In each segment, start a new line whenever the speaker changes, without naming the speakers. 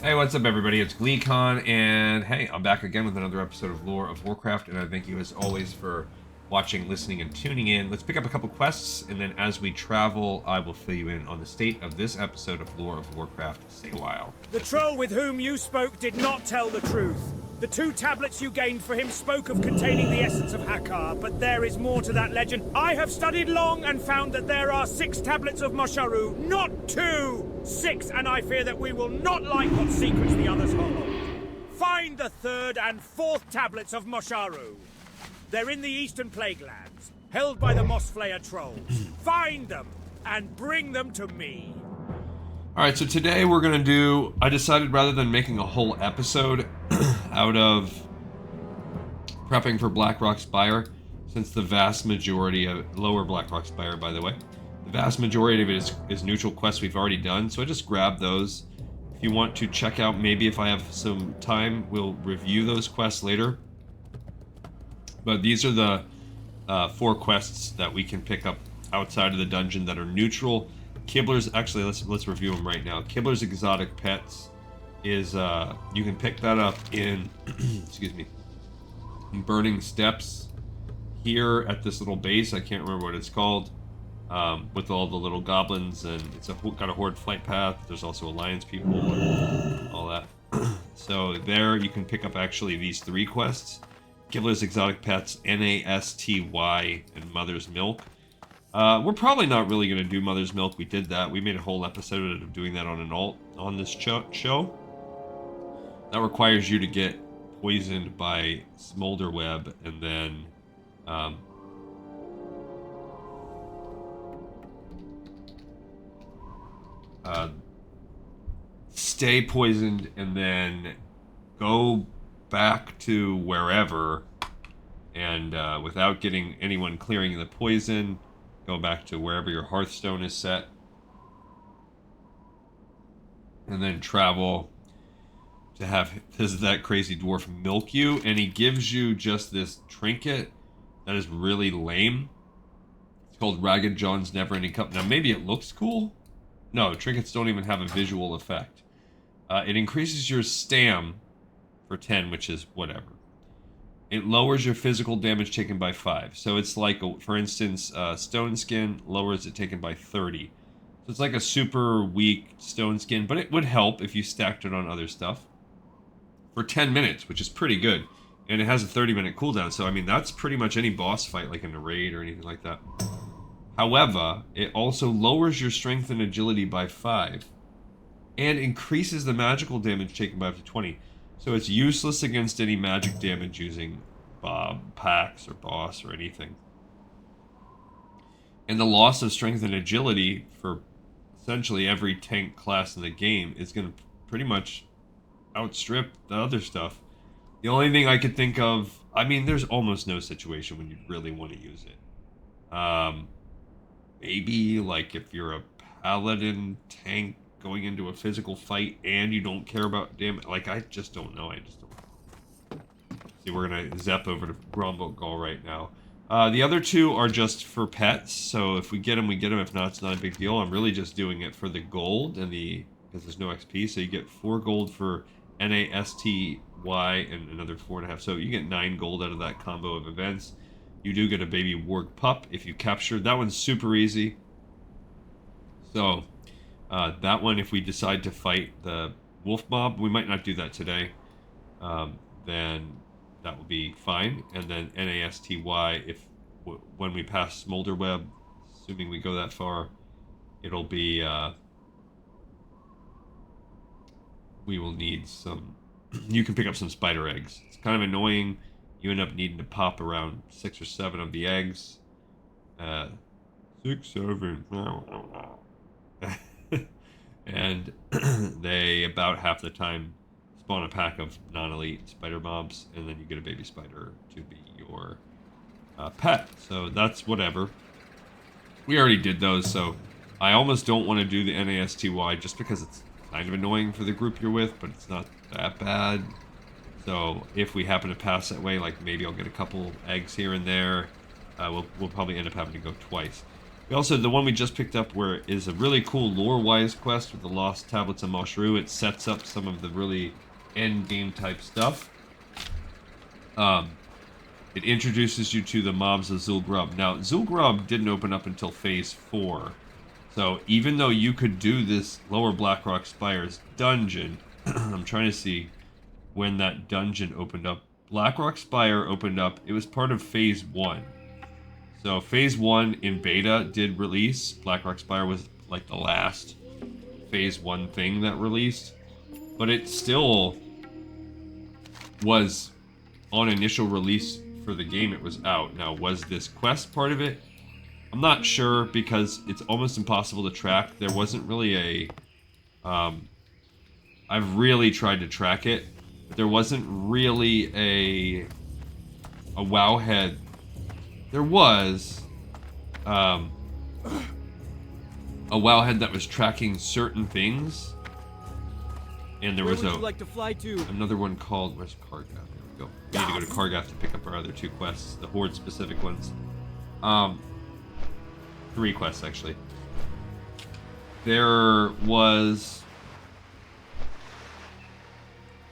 Hey, what's up, everybody? It's GleeCon, and hey, I'm back again with another episode of Lore of Warcraft, and I thank you as always for watching, listening, and tuning in. Let's pick up a couple quests, and then as we travel, I will fill you in on the state of this episode of Lore of Warcraft. Stay a while.
The troll with whom you spoke did not tell the truth. The 2 tablets you gained for him spoke of containing the essence of Hakar, but there is more to that legend. I have studied long and found that there are 6 tablets of Mosharu, not 2! 6, and I fear that we will not like what secrets the others hold. Find the 3rd and 4th tablets of Mosharu. They're in the Eastern Plaguelands, held by the Mossflayer trolls. Find them, and bring them to me.
Alright, so today we're going to do... I decided rather than making a whole episode out of prepping for Blackrock Spire, since the vast majority of... Lower Blackrock Spire, by the way. The vast majority of it is neutral quests we've already done, so I just grabbed those. If you want to check out, maybe if I have some time, we'll review those quests later. But these are the 4 quests that we can pick up outside of the dungeon that are neutral. Kibler's, actually, let's review them right now. Kibler's Exotic Pets is, you can pick that up in, excuse me, in Burning Steps here at this little base. I can't remember what it's called, with all the little goblins, and it's got a horde flight path. There's also alliance people and all that. So there you can pick up actually these 3 quests. Kibler's Exotic Pets, Nasty, and Mother's Milk. We're probably not really going to do Mother's Milk. We did that. We made a whole episode of doing that on an alt on this show. That requires you to get poisoned by Smolderweb and then stay poisoned and then go back to wherever and without getting anyone clearing the poison, go back to wherever your Hearthstone is set, and then travel to have that crazy dwarf milk you, and he gives you just this trinket that is really lame. It's called Ragged John's Never Ending Cup. Now maybe it looks cool. No, trinkets don't even have a visual effect. It increases your stam for 10, which is whatever. It lowers your physical damage taken by 5. So it's like, for instance, Stone Skin lowers it taken by 30. So it's like a super weak Stone Skin, but it would help if you stacked it on other stuff. For 10 minutes, which is pretty good. And it has a 30-minute cooldown, so I mean, that's pretty much any boss fight, like in a raid or anything like that. However, it also lowers your strength and agility by 5. And increases the magical damage taken by up to 20. So it's useless against any magic damage using packs or boss or anything. And the loss of strength and agility for essentially every tank class in the game is going to pretty much outstrip the other stuff. The only thing I could think of, I mean, there's almost no situation when you really want to use it. Maybe like if you're a paladin tank going into a physical fight and you don't care about damage. Like, I just don't know. I just don't. See, we're going to zap over to Grombogal right now. The other 2 are just for pets, so if we get them, we get them. If not, it's not a big deal. I'm really just doing it for the gold and because there's no XP, so you get 4 gold for Nasty and another 4.5. So you get 9 gold out of that combo of events. You do get a baby warg pup if you capture. That one's super easy. So that one, if we decide to fight the wolf mob, we might not do that today. Then that will be fine. And then Nasty, when we pass Smolderweb, assuming we go that far, it'll be we will need some. You can pick up some spider eggs. It's kind of annoying. You end up needing to pop around 6 or 7 of the eggs. 6, 7. And they, about half the time, spawn a pack of non-elite spider mobs, and then you get a baby spider to be your pet. So that's whatever. We already did those, so I almost don't want to do the Nasty just because it's kind of annoying for the group you're with, but it's not that bad. So if we happen to pass that way, like maybe I'll get a couple eggs here and there. We'll probably end up having to go twice. Also, the one we just picked up where is a really cool lore-wise quest with the Lost Tablets of Moshru. It sets up some of the really end-game type stuff. It introduces you to the mobs of Zul'Grub. Now, Zul'Grub didn't open up until Phase 4. So, even though you could do this Lower Blackrock Spire's dungeon, I'm trying to see when that dungeon opened up. Blackrock Spire opened up, it was part of Phase 1. So, Phase 1 in beta did release. Blackrock Spire was like the last Phase 1 thing that released. But it still was on initial release for the game it was out. Now, was this quest part of it? I'm not sure because it's almost impossible to track. There wasn't really a... I've really tried to track it. But there wasn't really a wowhead. There was a wowhead that was tracking certain things. And there was
Where would you like to fly to?
another one called... Where's Kargath? Go. We need to go to Kargath to pick up our other 2 quests, the Horde specific ones. 3 quests actually. There was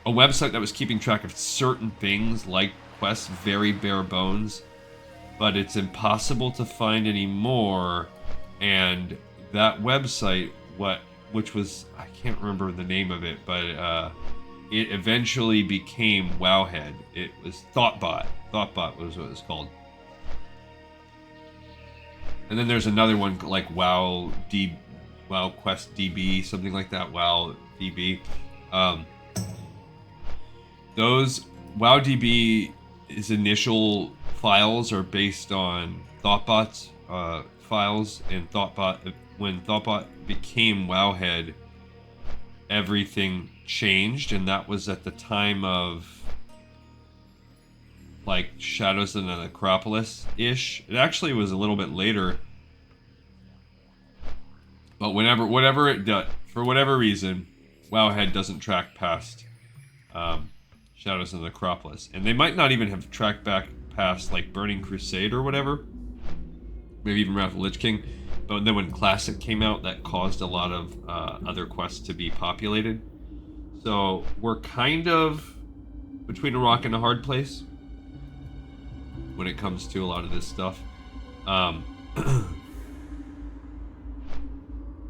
a website that was keeping track of certain things like quests, very bare bones, but it's impossible to find anymore. And that website, which was, I can't remember the name of it, but it eventually became Wowhead. It was Thoughtbot. Thoughtbot was what it was called. And then there's another one like WoW Quest DB, something like that. WoW DB. Those WoW DB's initial files are based on Thoughtbot's files, and when Thoughtbot became Wowhead, everything changed, and that was at the time of like Shadows of the Necropolis-ish. It actually was a little bit later, but whatever it does, for whatever reason, Wowhead doesn't track past Shadows of the Necropolis, and they might not even have tracked back past like Burning Crusade or whatever, maybe even Wrath of the Lich King. But then when Classic came out, that caused a lot of other quests to be populated. So we're kind of between a rock and a hard place when it comes to a lot of this stuff.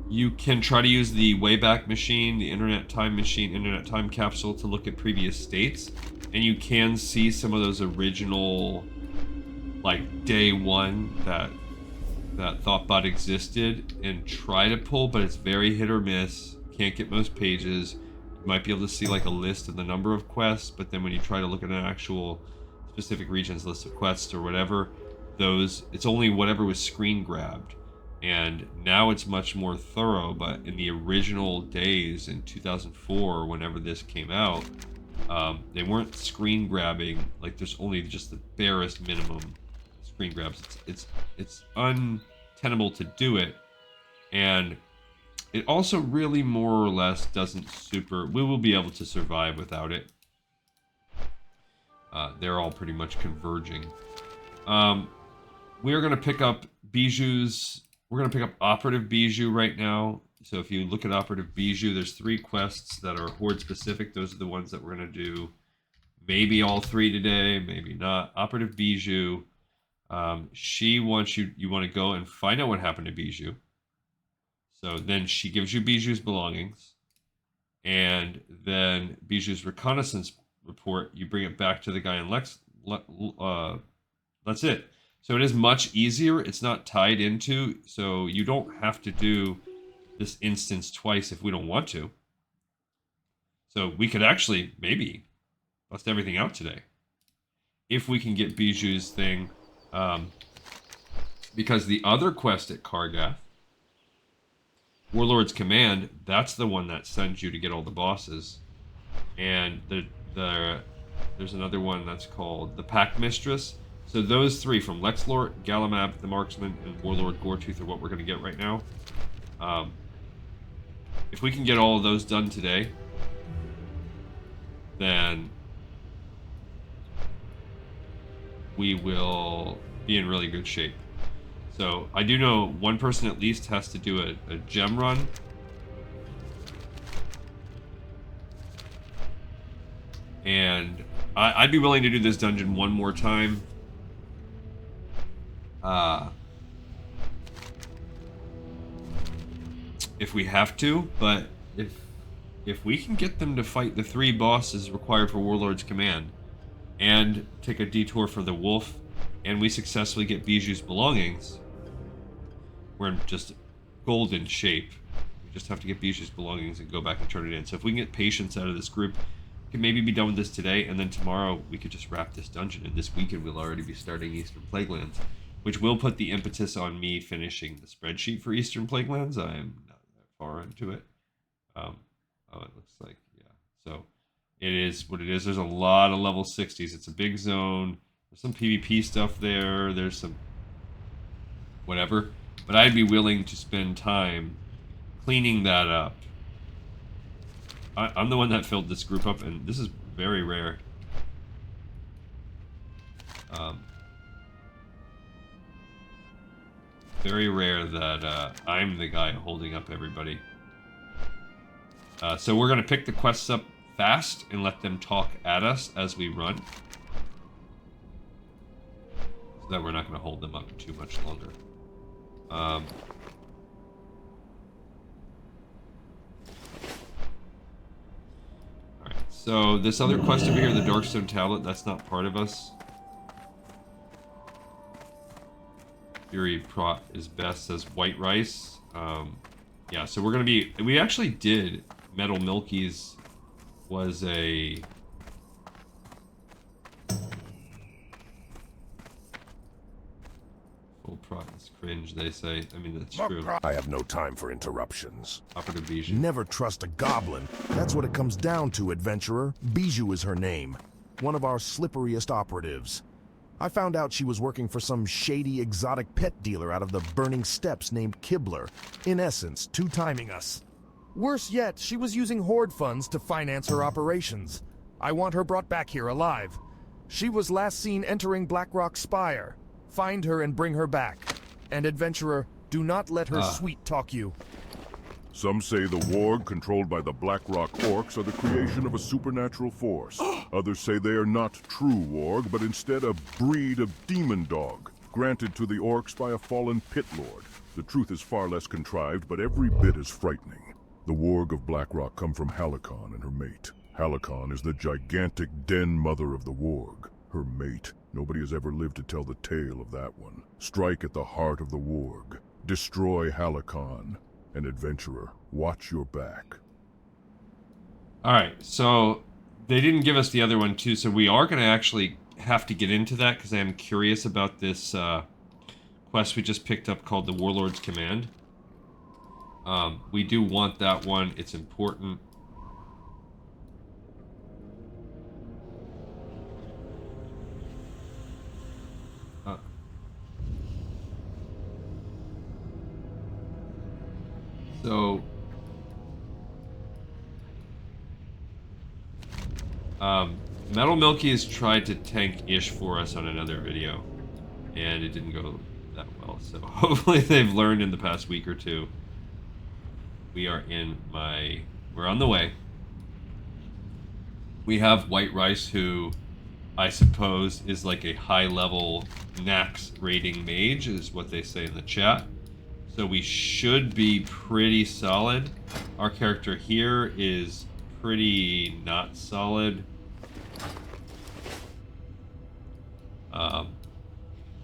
You can try to use the Wayback Machine, the Internet Time Machine, Internet Time Capsule to look at previous states. And you can see some of those original, like, day one that Thoughtbot existed and try to pull, but it's very hit or miss. Can't get most pages. You might be able to see like a list of the number of quests, but then when you try to look at an actual specific region's list of quests or whatever, it's only whatever was screen grabbed. And now it's much more thorough, but in the original days in 2004, whenever this came out, they weren't screen grabbing. Like, there's only just the barest minimum screen grabs. It's untenable to do it, and it also really more or less doesn't we will be able to survive without it. They're all pretty much converging. We are going to pick up Bijou's. We're going to pick up Operative Bijou right now. So if you look at Operative Bijou, there's 3 quests that are Horde specific. Those are the ones that we're going to do. Maybe all 3 today, maybe not. Operative Bijou. She wants you want to go and find out what happened to Bijou. So then she gives you Bijou's belongings. And then Bijou's reconnaissance report, you bring it back to the guy in Lex. That's it. So it is much easier. It's not tied into, so you don't have to do this instance twice if we don't want to. So we could actually maybe bust everything out today if we can get Bijou's thing. Because the other quest at Kargath, Warlord's Command, that's the one that sends you to get all the bosses. And there's another one that's called the Pact Mistress. So those 3 from Lexlort, Galamab, the Marksman, and Warlord Goretooth are what we're going to get right now. If we can get all of those done today, then we will be in really good shape. So I do know one person at least has to do a gem run. And I'd be willing to do this dungeon one more time. If we have to, but if we can get them to fight the 3 bosses required for Warlord's Command, and take a detour for the wolf, and we successfully get Bijou's belongings, we're in just golden shape. We just have to get Bijou's belongings and go back and turn it in. So if we can get patience out of this group, we can maybe be done with this today, and then tomorrow we could just wrap this dungeon, and this weekend we'll already be starting Eastern Plaguelands, which will put the impetus on me finishing the spreadsheet for Eastern Plaguelands. I am not that far into it. Oh, it looks like, yeah. So it is what it is. There's a lot of level 60s. It's a big zone. There's some PvP stuff there. There's some whatever. But I'd be willing to spend time cleaning that up. I'm the one that filled this group up, and this is very rare. Very rare that I'm the guy holding up everybody. So we're going to pick the quests up fast and let them talk at us as we run. So that we're not going to hold them up too much longer. Alright, so this other quest over here, the Darkstone Tablet, that's not part of us. Fury Prot is best, says White Rice. Yeah, so we're going to be... We actually did... Metal Milky's was a... Full Prot is cringe, they say. I mean, that's true.
I have no time for interruptions.
Operative Bijou.
Never trust a goblin. That's what it comes down to, adventurer. Bijou is her name. One of our slipperiest operatives. I found out she was working for some shady exotic pet dealer out of the Burning Steppes named Kibler. In essence, two-timing us. Worse yet, she was using Horde funds to finance her operations. I want her brought back here alive. She was last seen entering Blackrock Spire. Find her and bring her back. And adventurer, do not let her sweet talk you.
Some say the warg controlled by the Blackrock orcs are the creation of a supernatural force. Others say they are not true warg, but instead a breed of demon dog, granted to the orcs by a fallen pit lord. The truth is far less contrived, but every bit as frightening. The warg of Blackrock come from Halakon and her mate. Halakon is the gigantic den mother of the warg. Her mate. Nobody has ever lived to tell the tale of that one. Strike at the heart of the warg. Destroy Halakon. An adventurer, watch your back.
Alright, so they didn't give us the other one too, so we are going to actually have to get into that because I am curious about this quest we just picked up called the Warlord's Command. We do want that one. It's important. So, Metal Milky has tried to tank Ish for us on another video, and it didn't go that well. So hopefully they've learned in the past week or two. We're on the way. We have White Rice, who I suppose is like a high-level Nax rating mage, is what they say in the chat. So we should be pretty solid. Our character here is pretty not solid.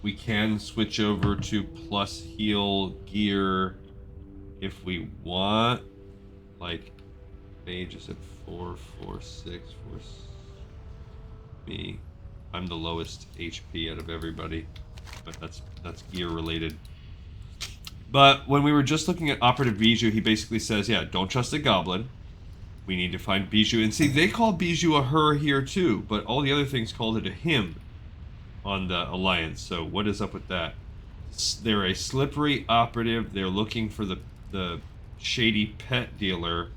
We can switch over to plus heal gear if we want. Like, mage is at 4, 4, 6, 4. Me. I'm the lowest HP out of everybody, but that's gear related. But when we were just looking at Operative Bijou, he basically says, yeah, don't trust a goblin. We need to find Bijou. And see, they call Bijou a her here too, but all the other things called it a him on the Alliance. So what is up with that? They're a slippery operative. They're looking for the shady pet dealer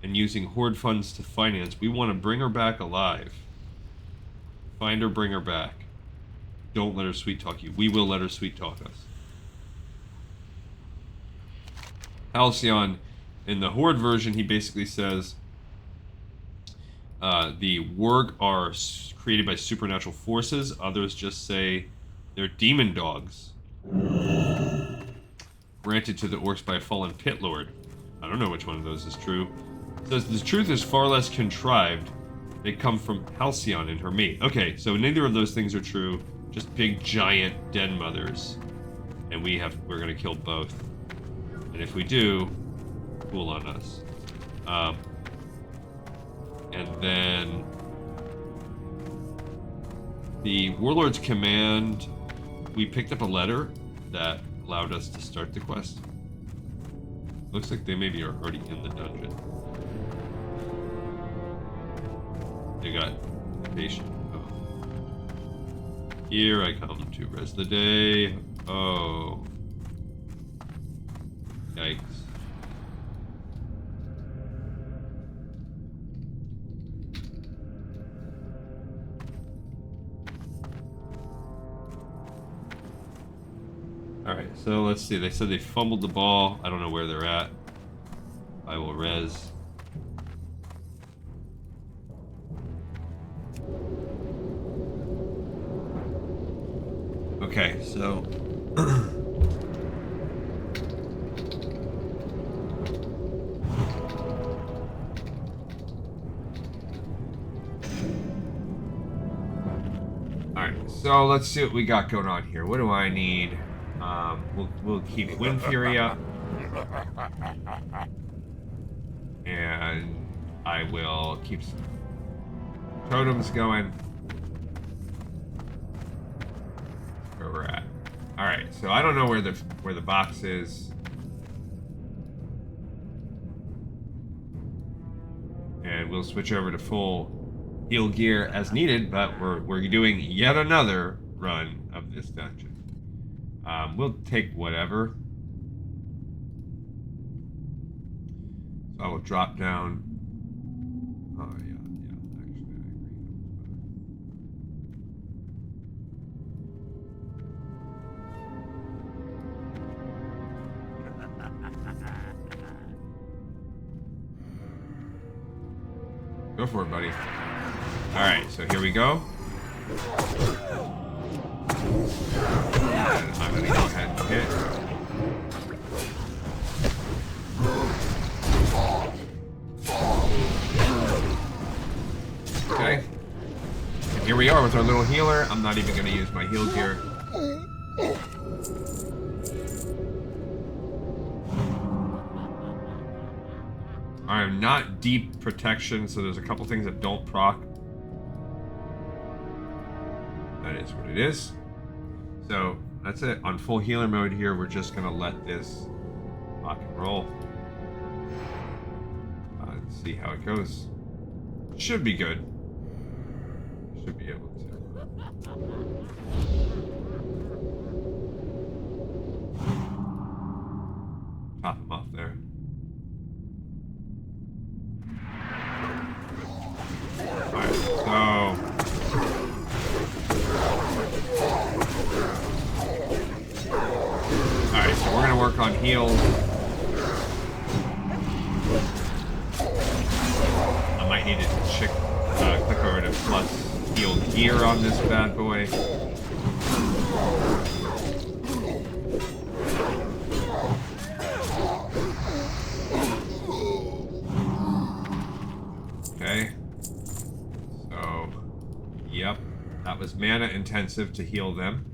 and using Horde funds to finance. We want to bring her back alive. Find her, bring her back. Don't let her sweet talk you. We will let her sweet talk us. Halcyon, in the Horde version, he basically says the Warg are created by supernatural forces. Others just say they're demon dogs, granted to the orcs by a fallen pit lord. I don't know which one of those is true. It says the truth is far less contrived. They come from Halcyon and her mate. Okay, so neither of those things are true. Just big giant den mothers, and we're gonna kill both. And if we do, cool on us. And then the Warlord's Command, we picked up a letter that allowed us to start the quest. Looks like they maybe are already in the dungeon. They got patient. Oh. Here I come to rest the day. Oh. Yikes. Alright, so let's see. They said they fumbled the ball. I don't know where they're at. I will res. Okay, so... Alright, so let's see what we got going on here. What do I need? We'll keep Wind Fury up. And I will keep some totems going. Where we're at. Alright, so I don't know where the box is. And we'll switch over to full heal gear as needed, but we're doing yet another run of this dungeon. We'll take whatever. So I will drop down. Oh yeah, actually I agree. Go for it, buddy. Alright, so here we go. And I'm gonna go ahead and hit. Okay. And here we are with our little healer. I'm not even gonna use my heal gear. I'm not deep protection, so there's a couple things that don't proc. That is what it is. So that's it. On full healer mode here, we're just gonna let this rock and roll. And see how it goes. Should be good. Should be able to. Top him off there. Alright, so... Alright, so we're gonna work on heals. I might need to click over to plus heal gear on this bad boy. Okay. So, yep. That was mana intensive to heal them.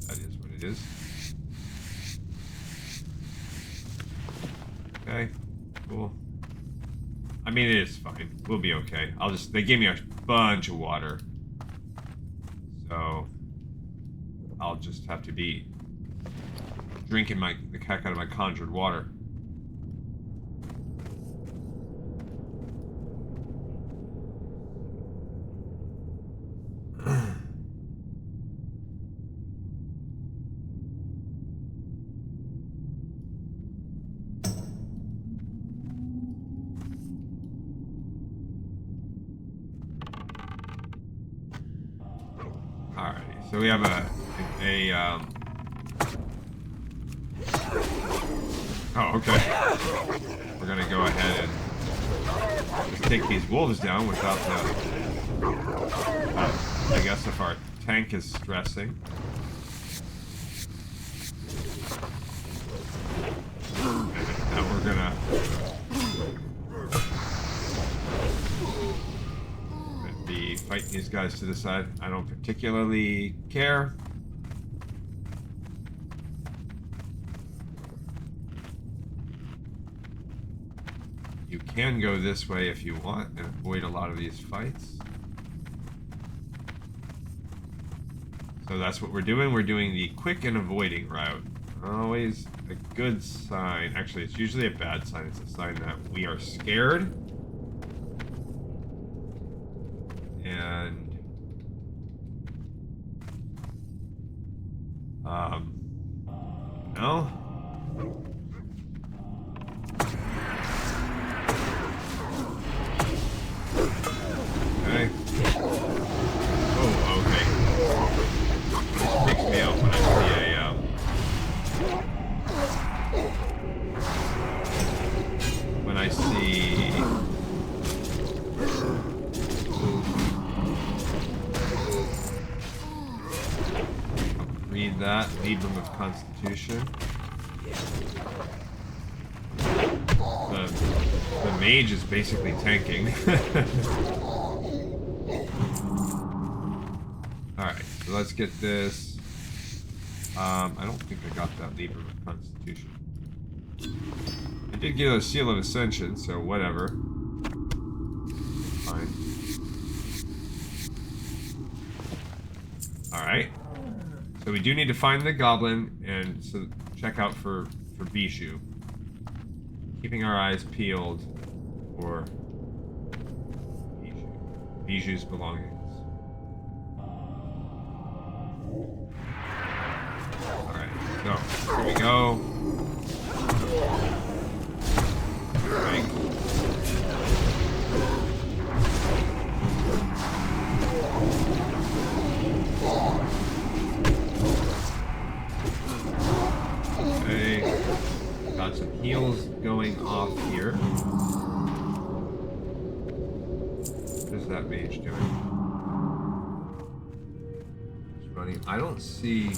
That is what it is. Okay. Cool. I mean, it is fine. We'll be okay. They gave me a bunch of water. So, I'll just have to be drinking the heck out of my conjured water. Alrighty, so we have Oh, okay. We're gonna go ahead and just take these wolves down without the... I guess if our tank is stressing. Now we're gonna be fighting these guys to the side. I don't particularly care. You can go this way if you want and avoid a lot of these fights. So that's what we're doing. We're doing the quick and avoiding route. Always a good sign. Actually, it's usually a bad sign. It's a sign that we are scared. And... no? Okay. Oh, okay. This freaks me out when I see when I see read that Librum of Constitution. The mage is basically tanking. Alright, so let's get this. I don't think I got that Librum of Constitution. I did get a Seal of Ascension, so whatever. Fine. Alright. So we do need to find the goblin and so check out for Bijou. Keeping our eyes peeled for Bijou's belongings. Alright, so here we go. Right. Okay. Got some heals going off here. What is that mage doing? He's running. I don't see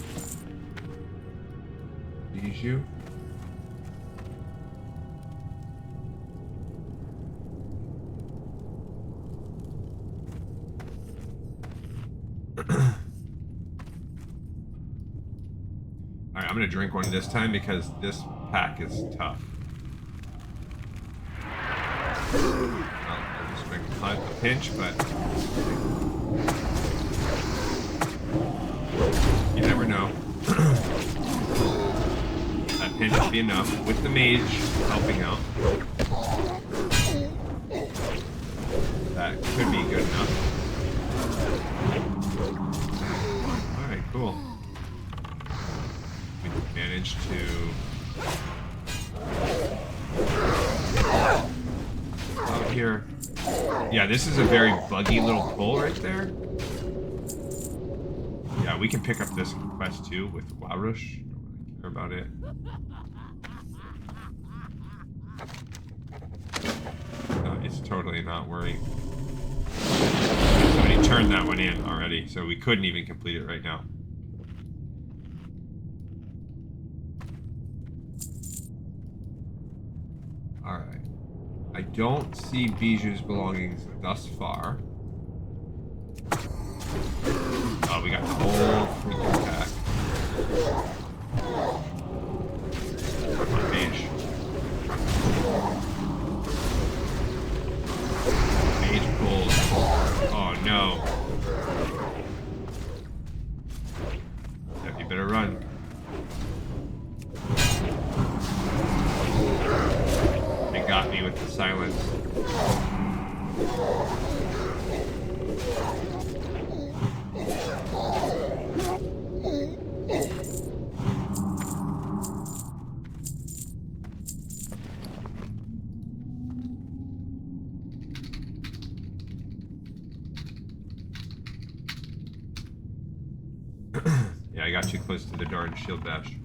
Bijou. Alright, I'm gonna drink one this time because this pack is tough. Well, I'll just make a pinch, but you never know. That pinch should be enough with the mage helping out. That could be good enough. Alright, cool. We managed to out here. Yeah, this is a very buggy little pull right there. Yeah, we can pick up this quest too with Warush. Don't really care about it. No, it's totally not worrying. Somebody turned that one in already, so we couldn't even complete it right now. Alright. I don't see Bijou's belongings thus far. Oh, we got the whole freaking pack. Come on, mage. Mage pulls. Oh no. Yep, you better run. They got me with the silence. Yeah, I got too close to the darn shield bash.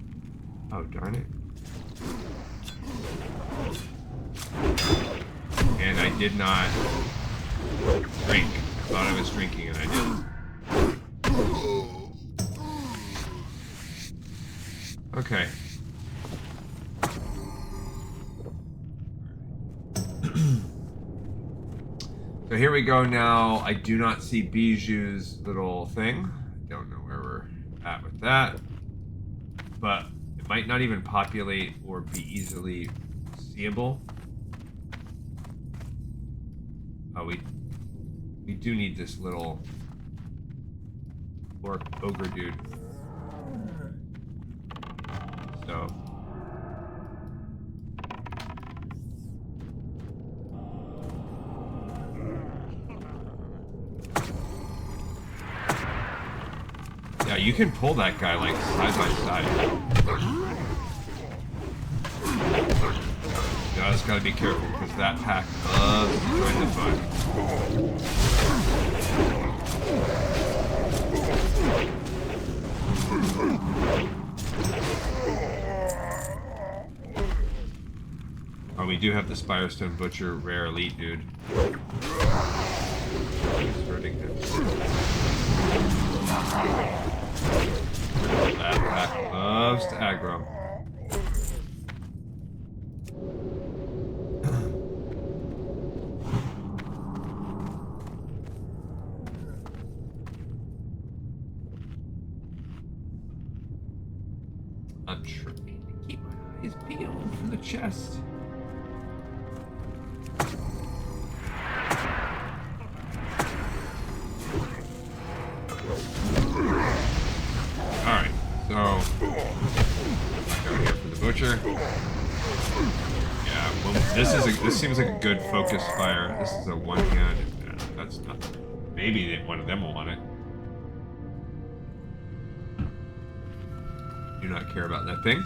Oh, darn it. And I did not drink. I thought I was drinking and I didn't. Okay. So here we go now. I do not see Bijou's little thing. I don't know where we're at with that. But it might not even populate or be easily seeable. Oh, we do need this little orc ogre dude. So yeah, you can pull that guy like side by side. You just gotta be careful because that pack loves to join the fun. Oh, we do have the Spirestone Butcher rare elite dude. He's hurting him. That pack loves to aggro. I'm trying to keep my eyes peeled for the chest. Alright, so go here for the butcher. Yeah, well, this seems like a good focus fire. This is a one-hand. That's nothing. Maybe one of them will want it. Do not care about that thing.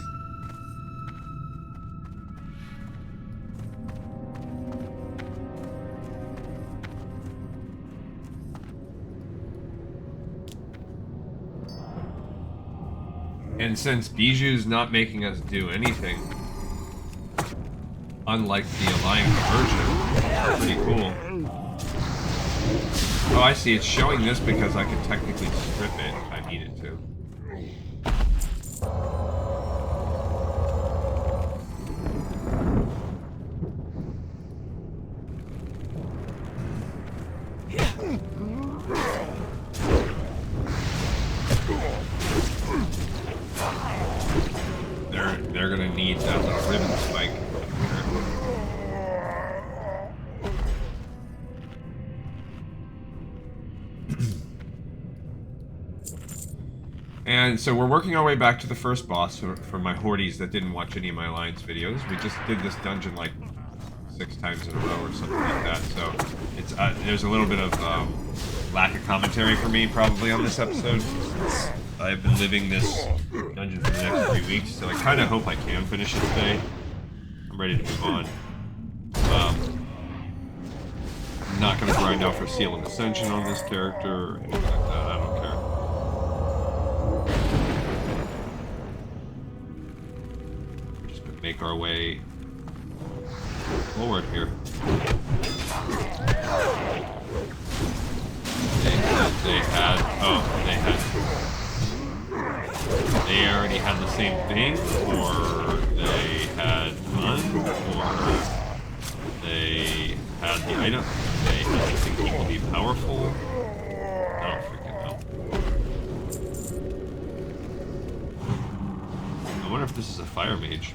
And since Bijou's not making us do anything, unlike the Alliance version, pretty cool. Oh, I see. It's showing this because I can technically strip it if I needed to. They're gonna need that little ribbon spike. And so we're working our way back to the first boss for my hordes that didn't watch any of my Alliance videos. We just did this dungeon like 6 times in a row or something like that. So it's there's a little bit of lack of commentary for me probably on this episode. I've been living this dungeon for the next 3 weeks, so I kind of hope I can finish it today. I'm ready to move on. I'm not going to grind out for Seal and Ascension on this character or anything like that. I don't care. We're just going to make our way forward here. They already had the same thing, or they had none, or they had the item, they had the thing equally powerful. I don't freaking know. I wonder if this is a fire mage.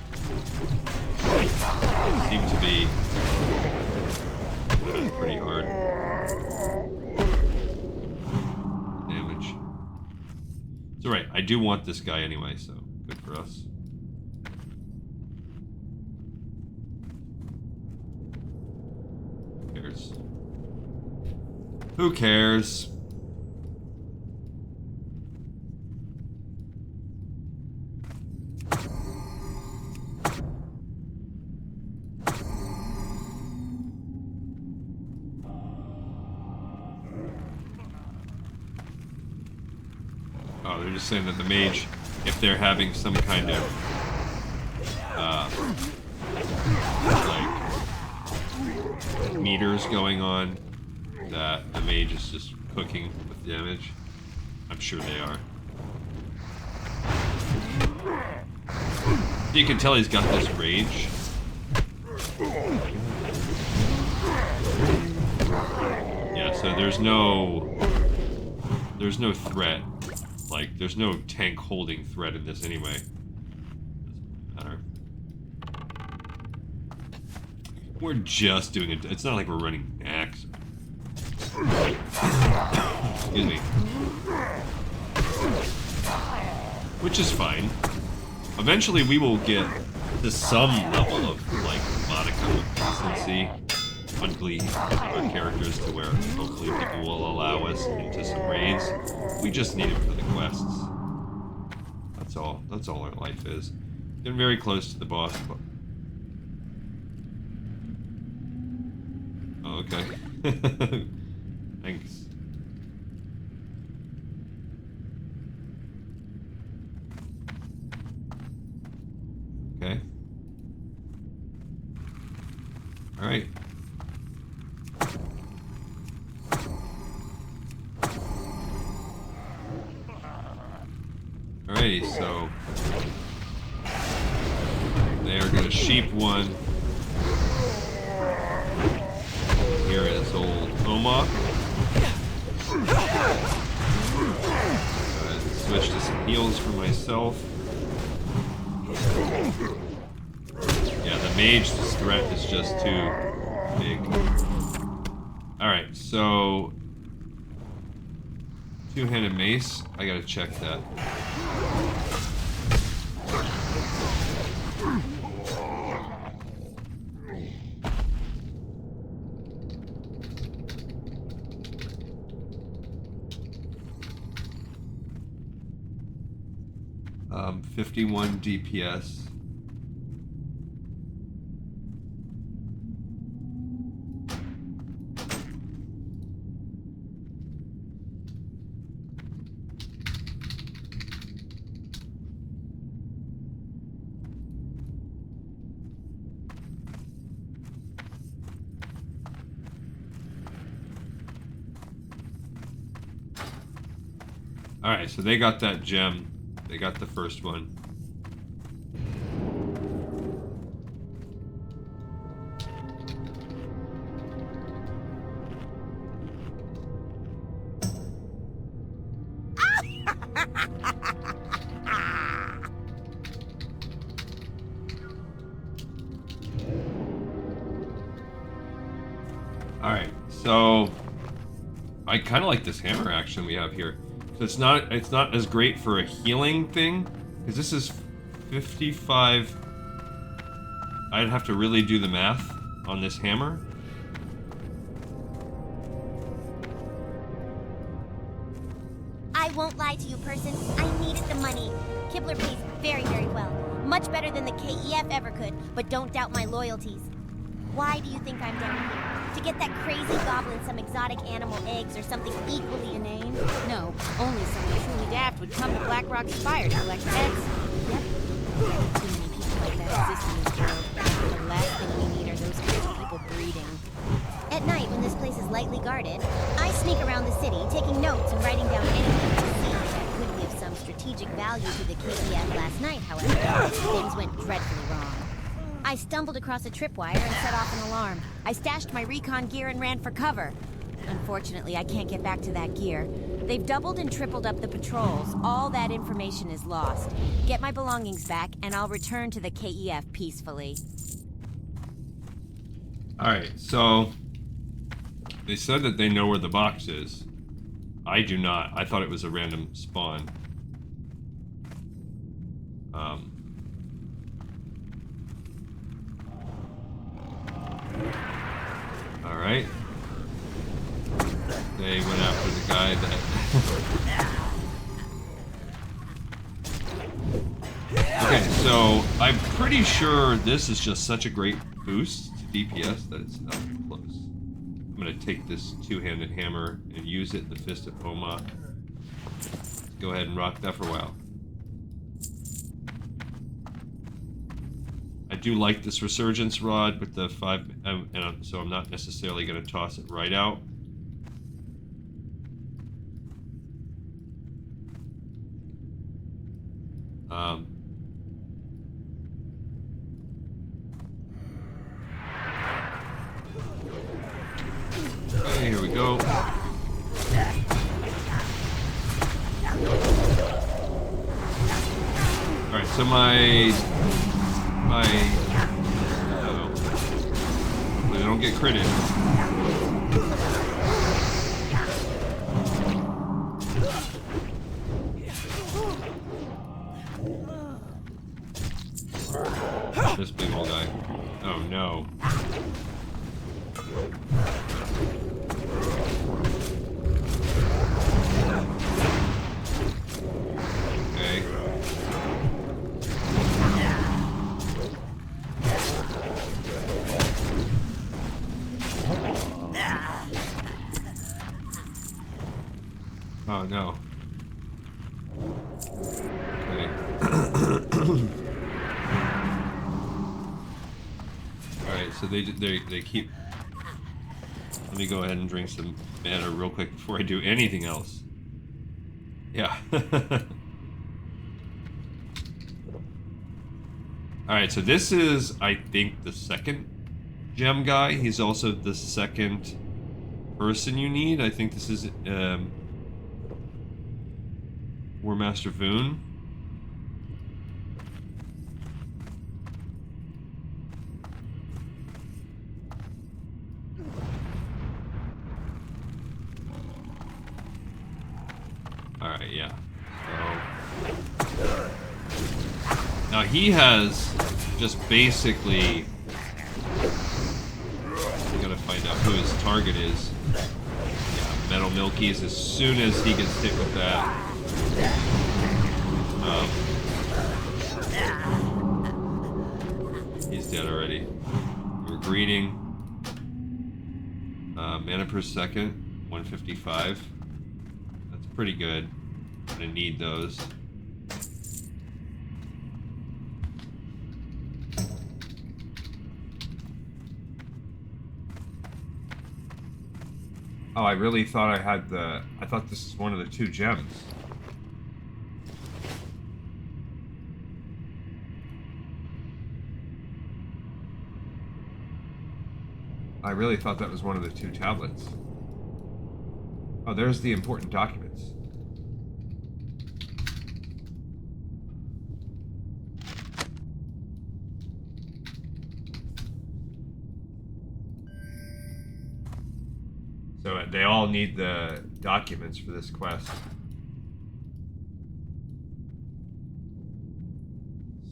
It seemed to be pretty hard. Damage. It's alright, I do want this guy anyway, so good for us. Who cares? Who cares? Oh, they're just saying that the mage, if they're having some kind of, like, meters going on that the mage is just cooking with damage. I'm sure they are. You can tell he's got this rage. Yeah, so there's no threat. Like, there's no tank holding threat in this anyway. Doesn't matter. We're just doing it. It's not like we're running axe. Excuse me. Which is fine. Eventually we will get to some level of, like, modicum of decency on Glee with our characters to where hopefully people will allow us into some raids. We just need it for the quests. That's all. That's all our life is. Getting very close to the boss. Oh, okay. Thanks. Okay. Alright. Alrighty, so they are gonna sheep one. Here is old Omok. Switch to some heals for myself. Yeah, the mage's threat is just too big. Alright, so two-handed mace. I gotta check that. Um, 51 DPS. Alright, so they got that gem. They got the first one. Alright, so I kind of like this hammer action we have here. So it's not as great for a healing thing, because this is 55. I'd have to really do the math on this hammer.
I won't lie to you, person. I needed the money. Kibler pays very, very well. Much better than the KEF ever could, but don't doubt my loyalties. Why do you think I'm down here? To get that crazy goblin some exotic animal eggs or something equally inane? No, only someone truly daft would come to Blackrock Spire to collect eggs. Yep. Too many people like that exist in this world. The last thing we need are those kinds of people breeding. At night, when this place is lightly guarded, I sneak around the city, taking notes and writing down anything I see that could give some strategic value to the KEF last night, however. Things went dreadfully wrong. I stumbled across a tripwire and set off an alarm. I stashed my recon gear and ran for cover. Unfortunately, I can't get back to that gear. They've doubled and tripled up the patrols. All that information is lost. Get my belongings back, and I'll return to the KEF peacefully.
Alright, so they said that they know where the box is. I do not. I thought it was a random spawn. Alright. They went after the guy that... Okay, so I'm pretty sure this is just such a great boost to DPS that it's not close. I'm gonna take this two-handed hammer and use it in the Fist of Omok. Go ahead and rock that for a while. I do like this resurgence rod with the 5, so I'm not necessarily going to toss it right out. Okay, here we go. Alright, so my hopefully they don't get critted. This big old guy. Oh no. Okay. Oh no. Okay. Alright, so they keep... Let me go ahead and drink some mana real quick before I do anything else. Yeah. Alright, so this is, I think, the second gem guy. He's also the second person you need. I think this is War Master Voon. Alright, yeah. So now he has just basically, we gotta find out who his target is. Yeah, Metal Milkies, as soon as he gets hit with that. He's dead already. We're greeting. Mana per second, 155. That's pretty good. I'm gonna need those. Oh, I really thought I had the... I thought this is one of the 2 gems. I really thought that was one of the 2 tablets. Oh, there's the important documents. So they all need the documents for this quest.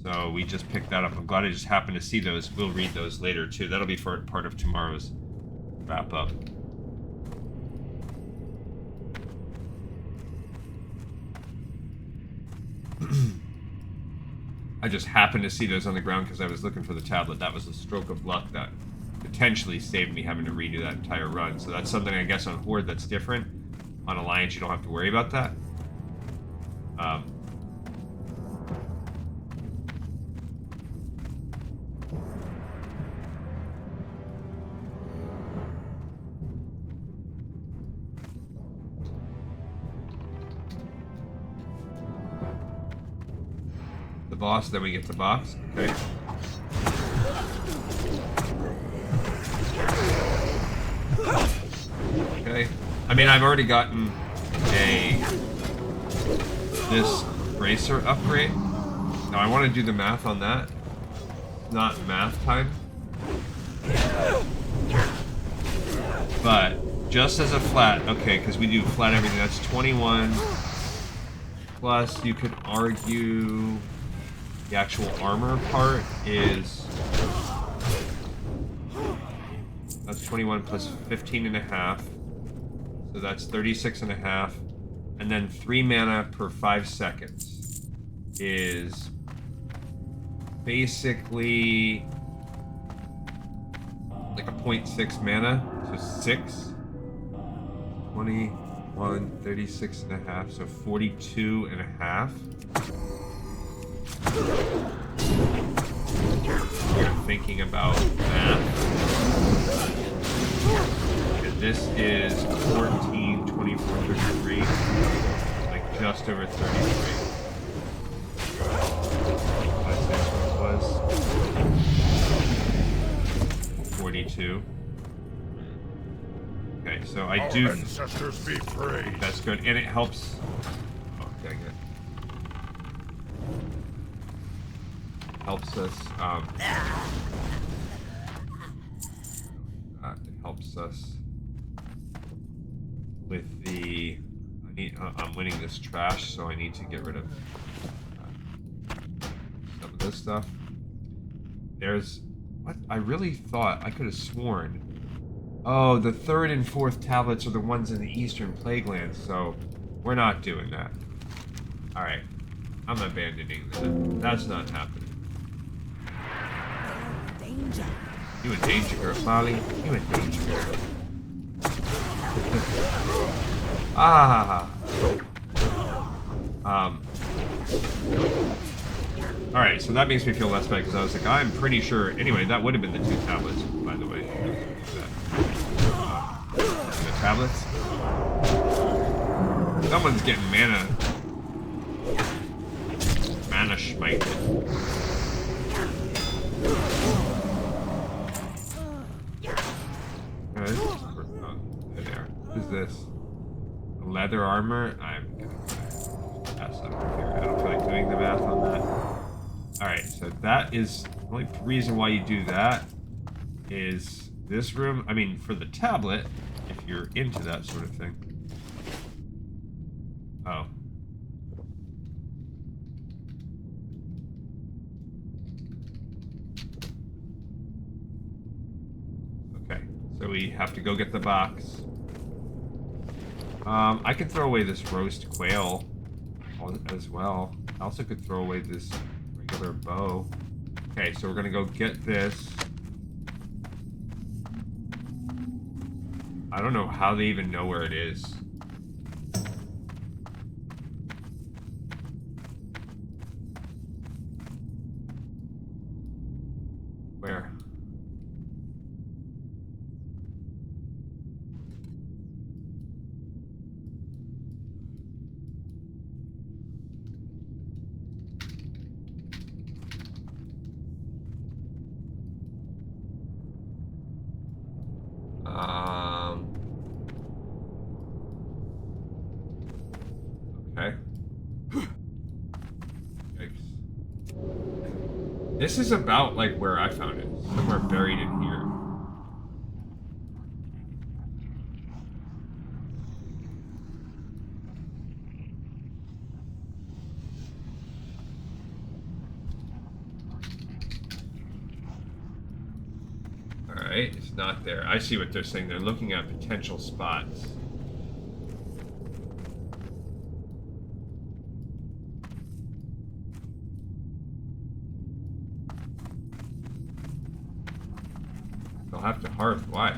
So we just picked that up. I'm glad I just happened to see those. We'll read those later too. That'll be for part of tomorrow's wrap up. I just happened to see those on the ground because I was looking for the tablet. That was a stroke of luck that potentially saved me having to redo that entire run. So that's something I guess on Horde that's different. On Alliance you don't have to worry about that. The boss, then we get the box. Okay. Okay. I mean, I've already gotten this bracer upgrade. Now I want to do the math on that. Not math time. But just as a flat, okay, because we do flat everything, that's 21. Plus, you could argue the actual armor part is... That's 21 plus 15 and a half. So that's 36 and a half. And then 3 mana per 5 seconds is basically like a 0.6 mana. So 6, 21, 36 and a half. So 42 and a half. you're thinking about math. And this is 14, 24, 33. Like just over 33. That's what it was. 42. Okay, so I do.
Our ancestors be praised.
That's good, and it helps. Oh, dang it. Helps us. It helps us with the. I'm winning this trash, so I need to get rid of some of this stuff. There's what I really thought I could have sworn. Oh, the 3rd and 4th tablets are the ones in the Eastern Plaguelands, so we're not doing that. Alright. I'm abandoning that. That's not happening.
Danger.
You in danger, girl, Molly. You in danger, girl. Alright, so that makes me feel less bad, because I was like, I'm pretty sure... Anyway, that would have been the 2 tablets, by the way. The tablets. Someone's getting mana smite. There. What is this? Leather armor? I'm gonna pass up here. I don't feel like doing the math on that. Alright, so that is the only reason why you do that is this room. I mean, for the tablet, if you're into that sort of thing. Oh. Okay, so we have to go get the box. I could throw away this roast quail as well. I also could throw away this regular bow. Okay, so we're gonna go get this. I don't know how they even know where it is. Where? Okay. Yikes. This is about like where I found it. Somewhere buried in here. Alright, it's not there. I see what they're saying. They're looking at potential spots. They'll have to hearth. Why?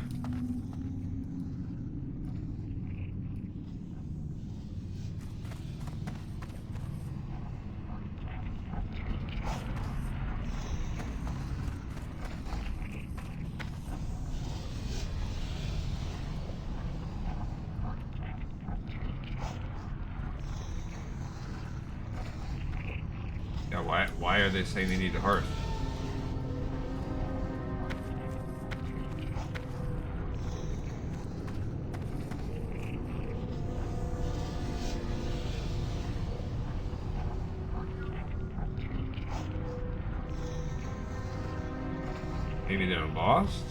Yeah, why are they saying they need to hearth? Maybe they're lost?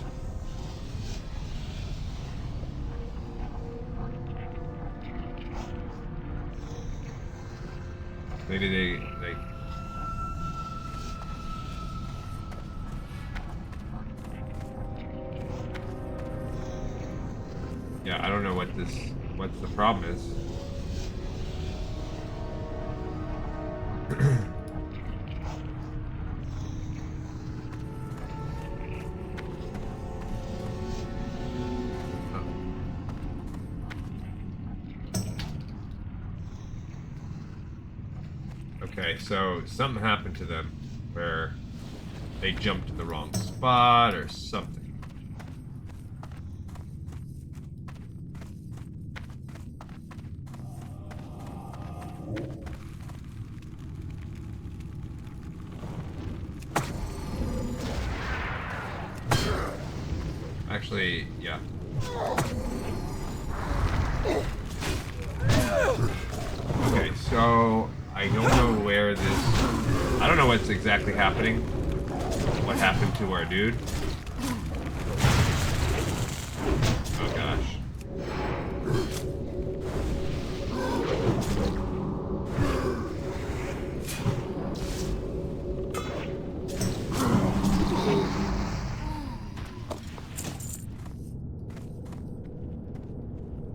Maybe they yeah, I don't know what the problem is. Okay, so something happened to them where they jumped to the wrong spot or something. Actually, yeah. Okay, so I don't know where this... I don't know what's exactly happening. What happened to our dude? Oh gosh.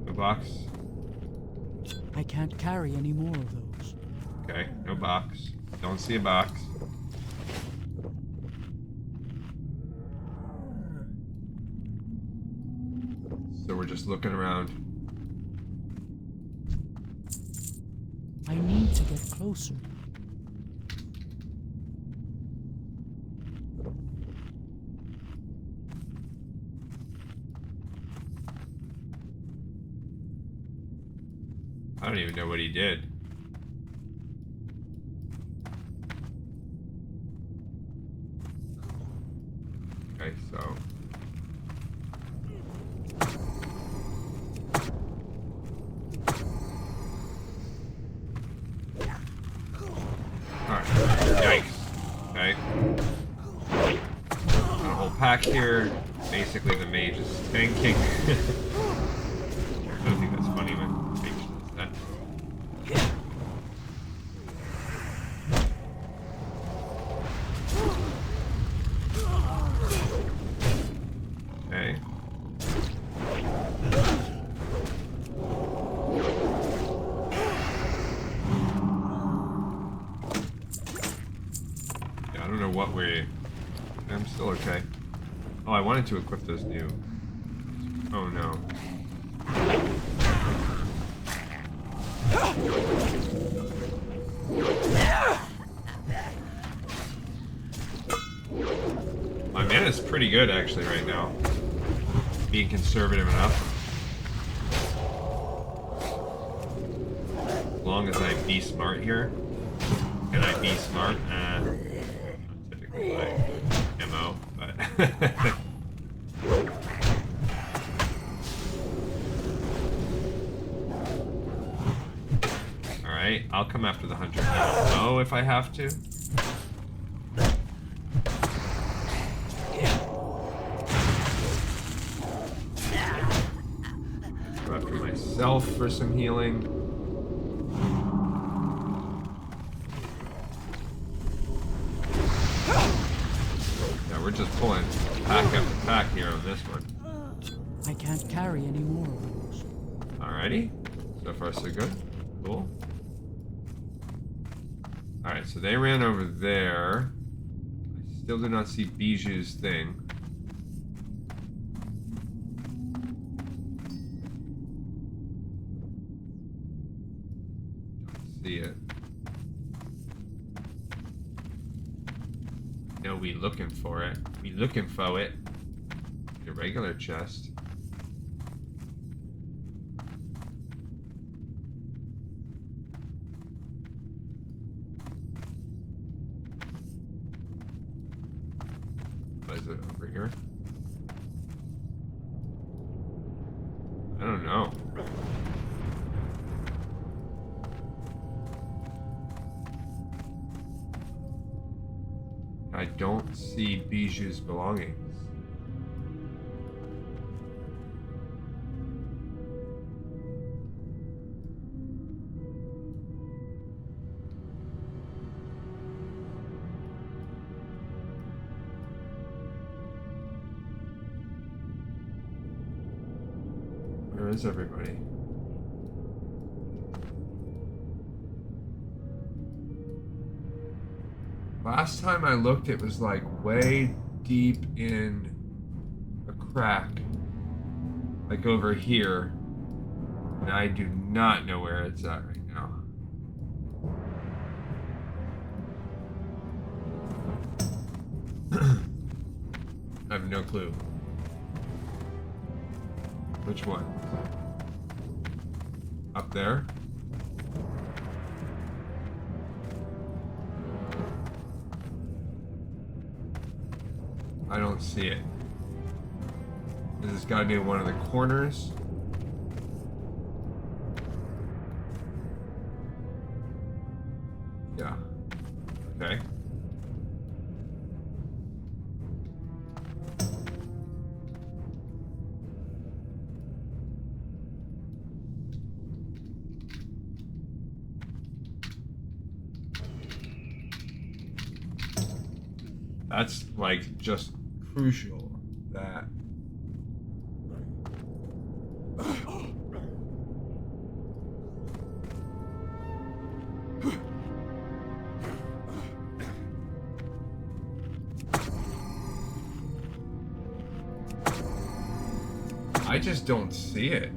No box.
I can't carry any more of those.
Okay, no box. Don't see a box. So we're just looking around.
I need to get closer.
I don't even know what he did. Okay, so... Alright, yikes. Okay. Got a whole pack here. Basically the mage is tanking. I don't think that's funny when the mage does that. Okay. Yeah, I don't know what we're... I'm still okay. Oh, I wanted to equip those new... Oh no. My mana's pretty good actually right now. Being conservative enough. As long as I be smart here. Can I be smart? Not typically my MO, but... Alright, I'll come after the hunter. I don't know if I have to. Go after myself for some healing. Yeah, we're just pulling pack after pack here on this one.
I can't carry any more of those.
Alrighty. So far so good. Cool. Alright, so they ran over there. I still do not see Bijou's thing. Don't see it. No, we looking for it. We looking for it. The regular chest. Is it over here? I don't know. I don't see Bijou's belongings. Where is everybody? Last time I looked, it was like way deep in a crack. Like over here. And I do not know where it's at right now. have no clue. Which one? Up there? I don't see it. This has got to be one of the corners. Yeah. Okay. That's like just crucial that I just don't see it.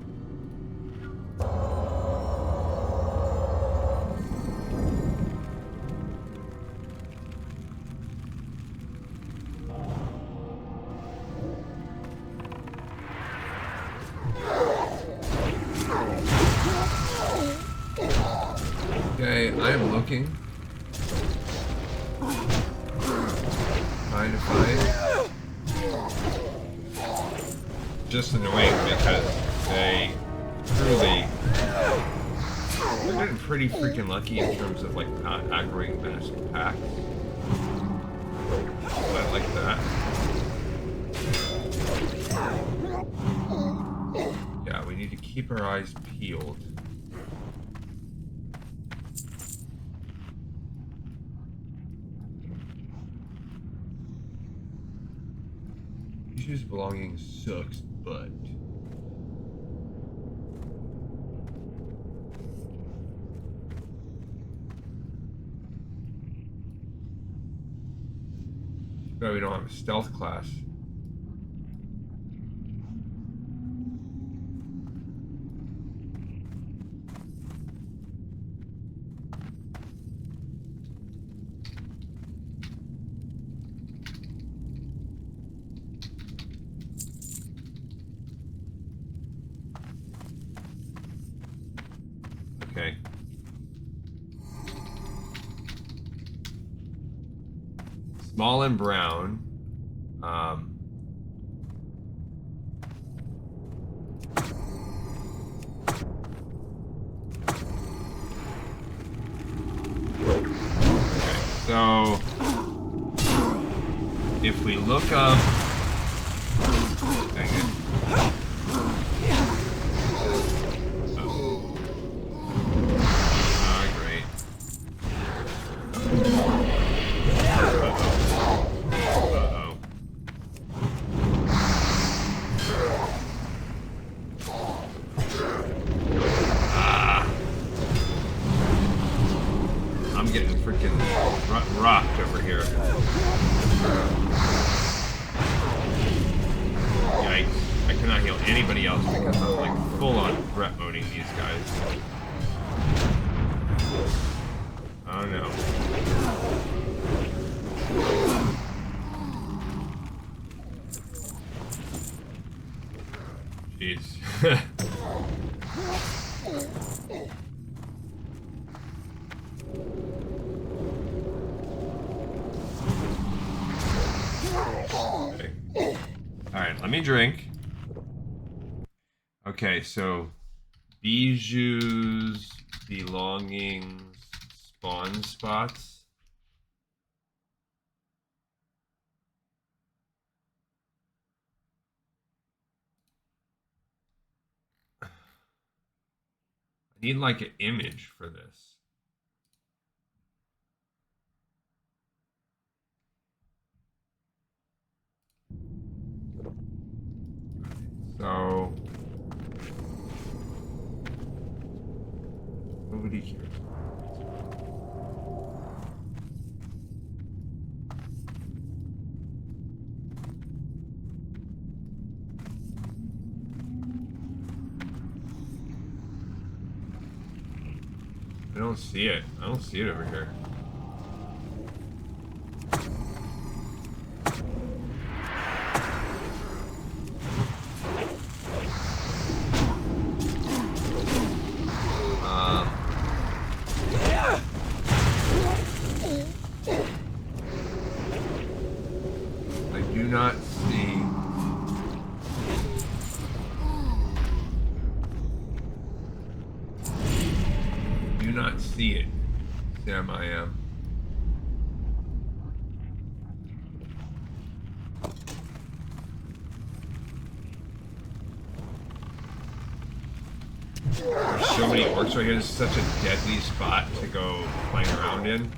Okay, I am looking. Trying to find. Just annoying because they truly they're getting pretty freaking lucky in terms of like not aggroing massive packs. But I like that. Yeah, we need to keep our eyes peeled. Bijou's belonging sucks, but but we don't have a stealth class. Okay. Small and brown. Okay, so if we look up, dang it. Rocked over here. Yikes. I cannot heal anybody else because I'm like full on threat moding these guys. Oh no. Jeez. Alright, let me drink. Okay, so Bijou's belongings spawn spots. I need like an image for this. So nobody cares. I don't see it. I don't see it over here. see it. Sam, I am. There's so many orcs right here. This is such a deadly spot to go playing around in.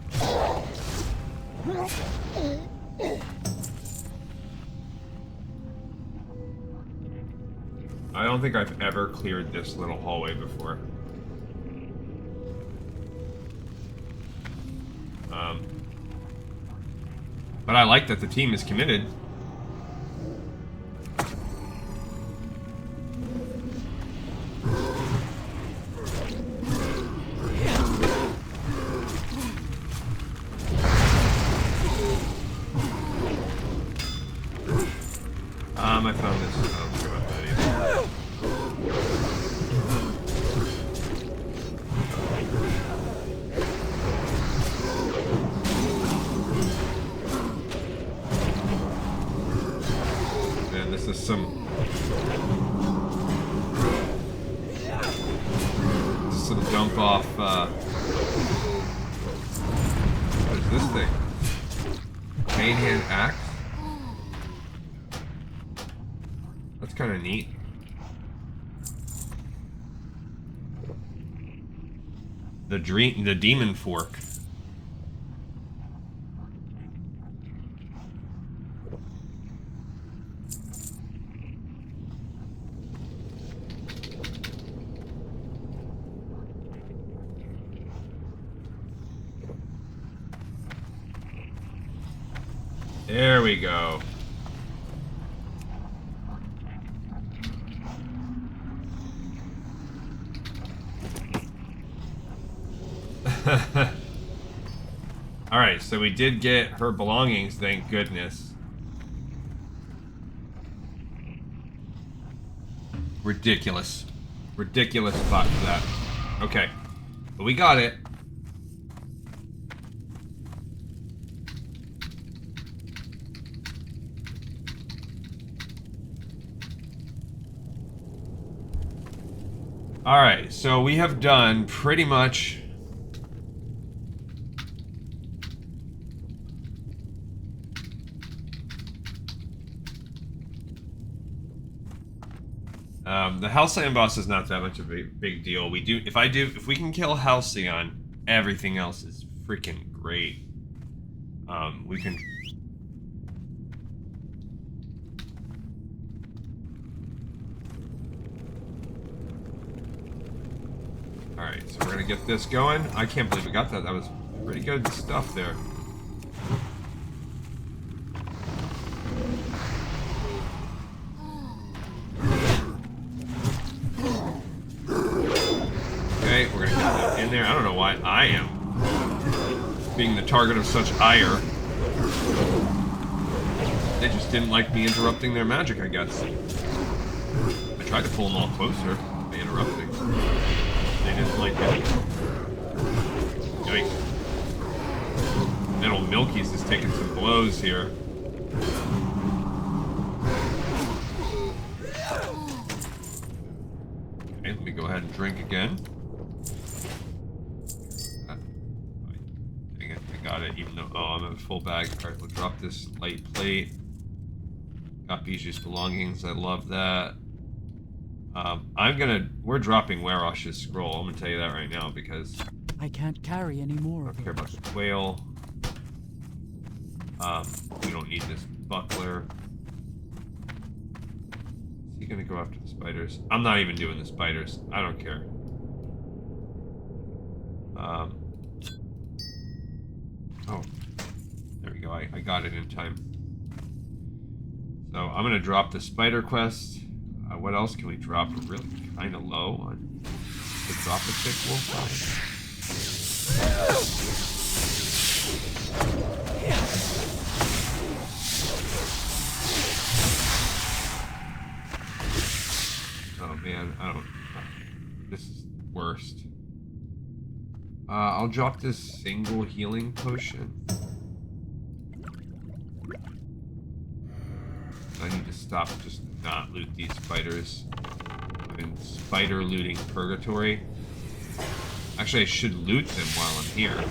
I don't think I've ever cleared this little hallway before. But I like that the team is committed. I found this. I don't care about that either. Man, this is some dump off. What is this thing? Main hand axe. That's kind of neat. The demon fork. There we go. Alright, so we did get her belongings, thank goodness. Ridiculous. Ridiculous spot for that. Okay. But we got it. Alright, so we have done pretty much the Halcyon boss is not that much of a big deal. If we can kill Halcyon, everything else is freaking great. We can. Alright, so we're gonna get this going. I can't believe we got that. That was pretty good stuff there. Okay, we're gonna get that in there. I don't know why I am being the target of such ire. They just didn't like me interrupting their magic, I guess. I tried to pull them all closer by interrupting. They didn't like it. Yikes. Little Milky's is taking some blows here. Okay, let me go ahead and drink again. Dang it, I got it, even though... Oh, I'm at a full bag. Alright, we'll drop this light plate. Got Bijou's belongings, I love that. We're dropping Werosh's scroll, I'm gonna tell you that right now, because...
I can't carry any more
I
of
don't care
it.
about the whale. We don't need this buckler. Is he gonna go after the spiders? I'm not even doing the spiders. I don't care. Oh. There we go, I got it in time. So, I'm gonna drop the spider quest. What else can we drop? We're really kind of low on the drop a tick wolf. Oh man, I don't. This is worst. I'll drop this single healing potion. I need to stop, just not loot these spiders. I'm in spider looting purgatory. Actually, I should loot them while I'm here.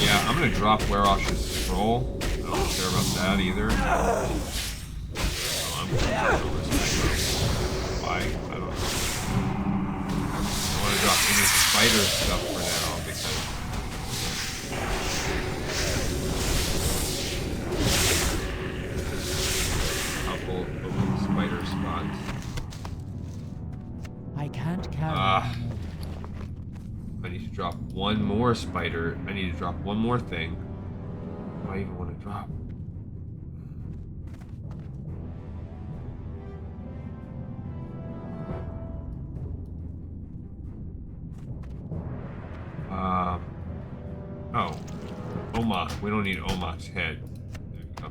Yeah, I'm gonna drop Werosh's scroll. I don't care about that either. Oh, I'm gonna throw this thing. Why? I don't know. I don't want to drop any spider stuff for now because couple open spider spots.
I can't carry anymore.
I need to drop one more spider. I need to drop one more thing. What do I even want to drop? Oh. Omach. We don't need Omach's head. There we go.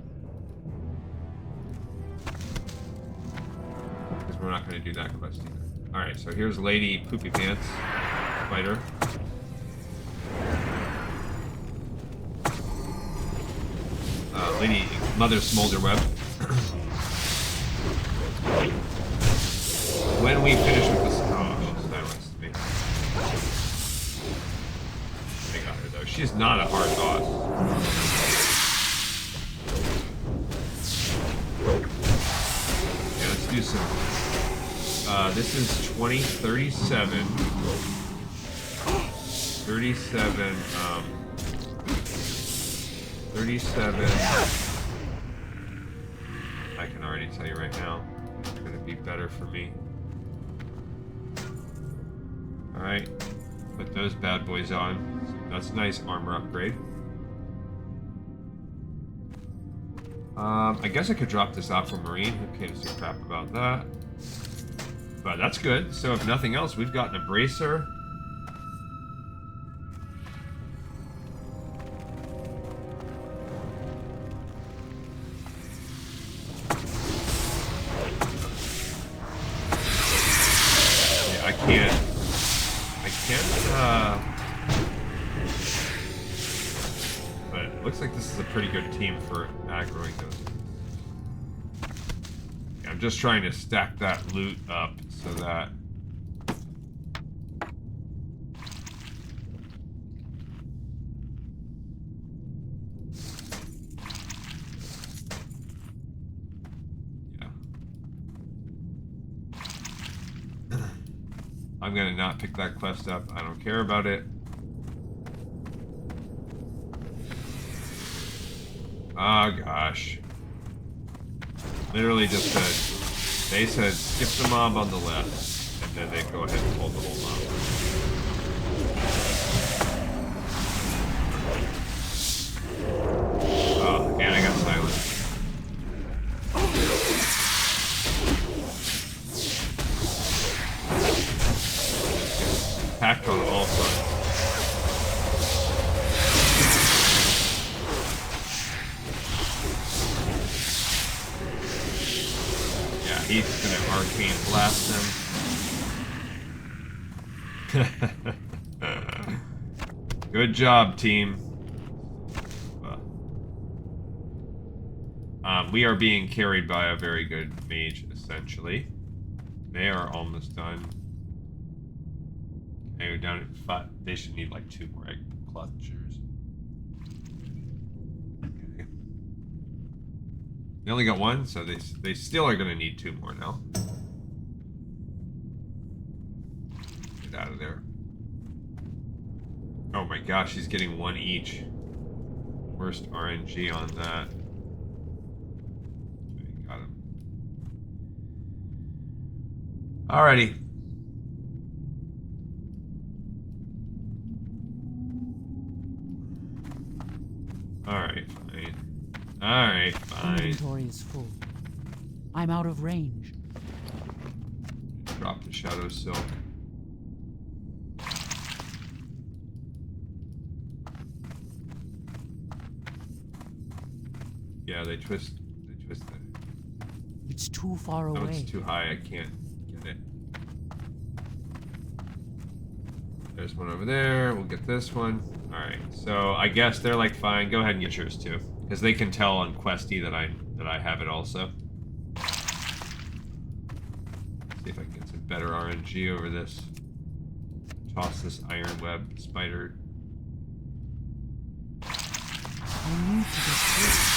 Because we're not going to do that quest either. Alright, so here's Lady Poopy Pants. Spider. Lady Mother Smolderweb. When we finish with this... Oh, she's not nice to me. I got her, though. She's not a hard boss. Yeah, let's do some... this is 2037. 37, 37. I can already tell you right now, it's gonna be better for me. Alright, put those bad boys on. That's a nice armor upgrade. I guess I could drop this Aquamarine. Who gives a crap about that? But that's good. So if nothing else, we've got an Abracer. But it looks like this is a pretty good team for aggroing those. Yeah, I'm just trying to stack that loot up so that I'm gonna not pick that quest up. I don't care about it. Oh gosh. Literally just said, they said skip the mob on the left, and then they go ahead and hold the whole mob. Oh, and I got silenced. Packed on all fronts. Yeah, he's gonna arcane blast him. Good job, team. We are being carried by a very good mage, essentially. They are almost done. Okay, we're down at 5. They should need like 2 more egg clutchers. Okay. They only got 1, so they still are going to need 2 more now. Get out of there. Oh my gosh, he's getting 1 each. Worst RNG on that. Okay, got him. Alrighty. Alright, fine. Alright, fine.
Inventory is full. I'm out of range.
Drop the Shadow Silk. Yeah, they twist it.
It's too far away.
No, it's too high, I can't get it. There's one over there, we'll get this one. Alright, so I guess they're like, fine, go ahead and get yours too. because they can tell on Questy that I have it also. See if I can get some better RNG over this. Toss this iron web spider.
I need to get through.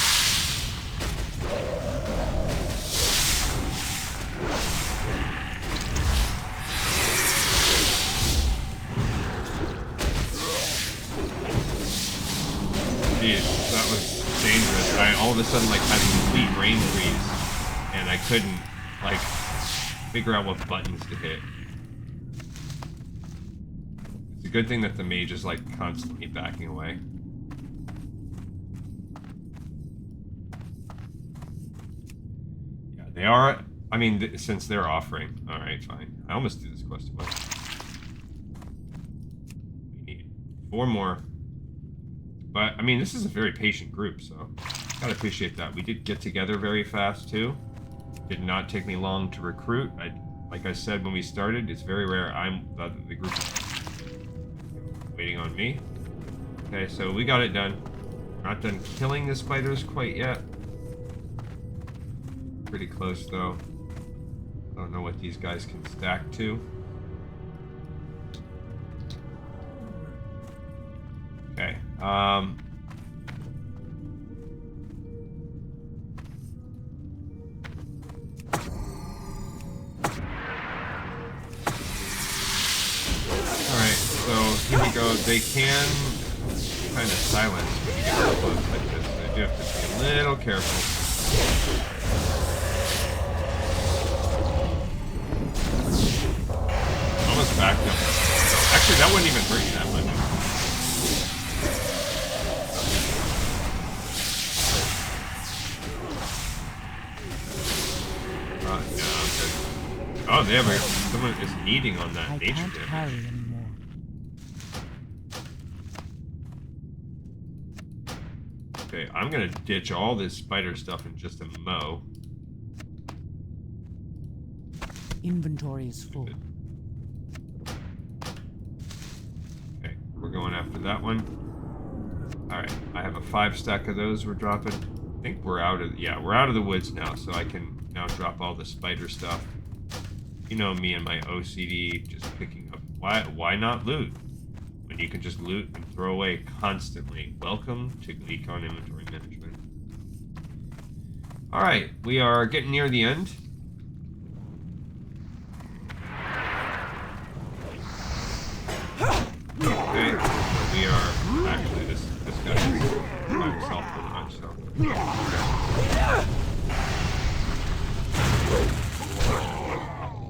Jeez, that was dangerous. I all of a sudden like had complete brain freeze, and I couldn't like figure out what buttons to hit. It's a good thing that the mage is like constantly backing away. Yeah, they are. I mean, since they're offering. All right, fine. I almost did this quest away. We need 4 more. But, I mean, this is a very patient group, so gotta appreciate that. We did get together very fast, too. Did not take me long to recruit. Like I said when we started, it's very rare the group is waiting on me. Okay, so we got it done. Not done killing the spiders quite yet. Pretty close, though. Don't know what these guys can stack to. Okay. Alright, so here we go. They can kind of silence when you get real close like this. So you do have to be a little careful. Almost backed up. Actually, that wouldn't even hurt you that much. Oh, they have someone is kneading on that nature
can't
damage.
carry anymore.
Okay, I'm gonna ditch all this spider stuff in just a mo.
Inventory is full.
Okay, we're going after that one. Alright, I have a 5 stack of those we're dropping. I think we're out of the woods now, so I can now drop all the spider stuff. You know me and my OCD just picking up. Why not loot? When you can just loot and throw away constantly. Welcome to Gleekon Inventory Management. Alright, we are getting near the end. Okay, we are actually this guy is by himself pretty much, so.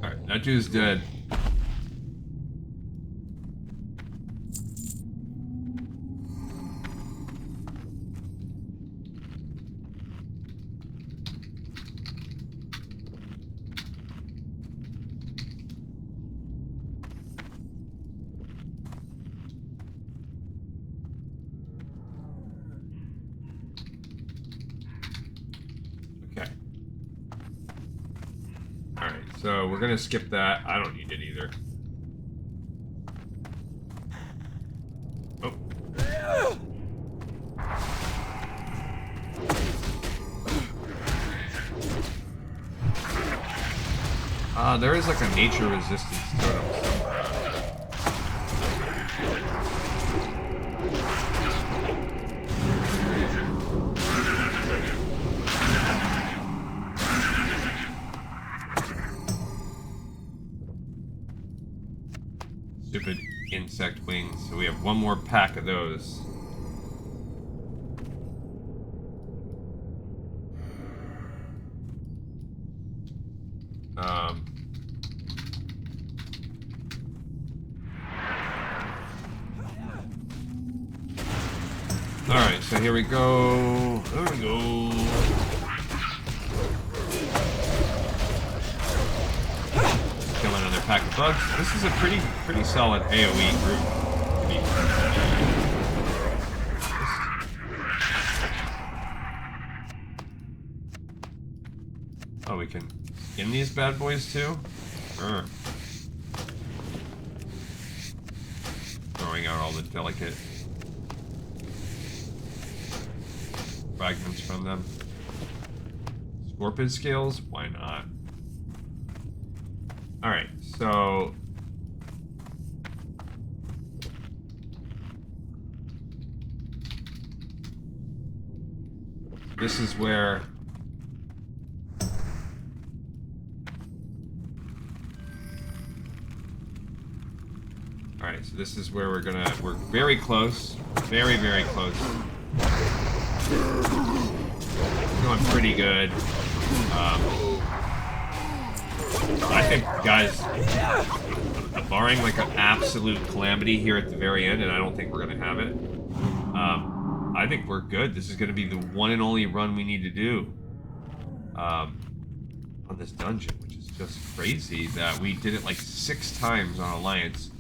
Alright, that dude's dead. Okay. Alright, so we're gonna skip that. I don't need it either. Oh. There is like a nature resistance totem somewhere. Stupid insect wings. So we have one more pack of those. Alright, so here we go. There we go. Kill another pack of bugs. This is a pretty solid AoE group. Oh, we can skin these bad boys too? Throwing out all the delicate. fragments from them. Scorpion scales? Why not? Alright, so... this is where... Alright, so this is where we're very close. Very, very close. Going pretty good. I think, guys, barring like an absolute calamity here at the very end, and I don't think we're going to have it, I think we're good. This is going to be the one and only run we need to do on this dungeon, which is just crazy that we did it like 6 times on Alliance.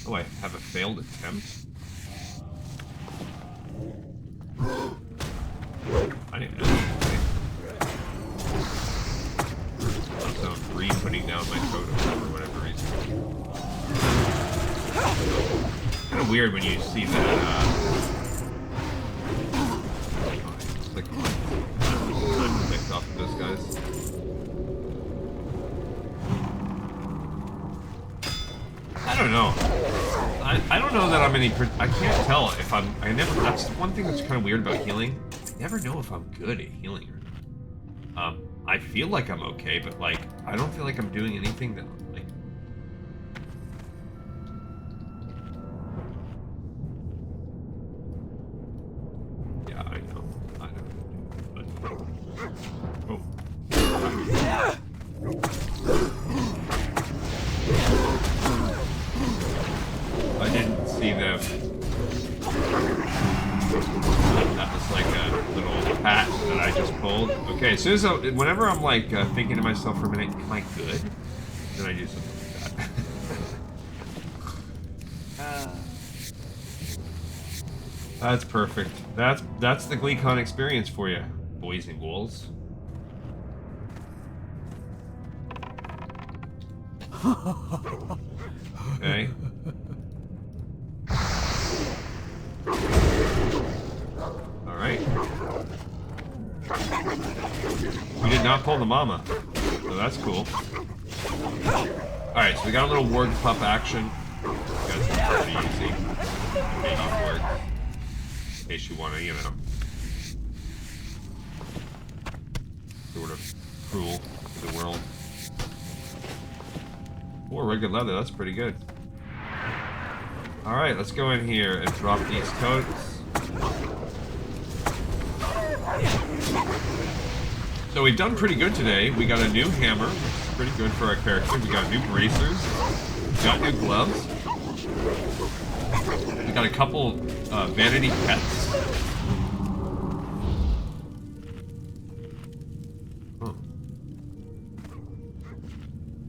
Oh, I have a failed attempt? I didn't know. So I'm re-putting down my totem for whatever reason. Kind of weird when you see that, it's like, I'm mixed off of those guys. I don't know. I don't know that I'm any... I can't tell if I'm... That's one thing that's kind of weird about healing. I never know if I'm good at healing or not. I feel like I'm okay, but, like, I don't feel like I'm doing anything that, like... Yeah, I know. I know. But... oh. I didn't see them. That was like a little patch that I just pulled. Okay, as soon as whenever I'm like thinking to myself for a minute, am I good? Then I do something like that. That's perfect. That's the GleeCon experience for you, boys and ghouls. Okay. Alright. We did not pull the mama, so that's cool. Alright, so we got a little warg pup action. That's pretty easy. Baby warg. In case you want to, you know, sort of cruel to the world. 4 regular leather, that's pretty good. Alright, let's go in here and drop these coats. So we've done pretty good today. We got a new hammer, which is pretty good for our character. We got new bracers. We got new gloves. We got a couple vanity pets. Huh.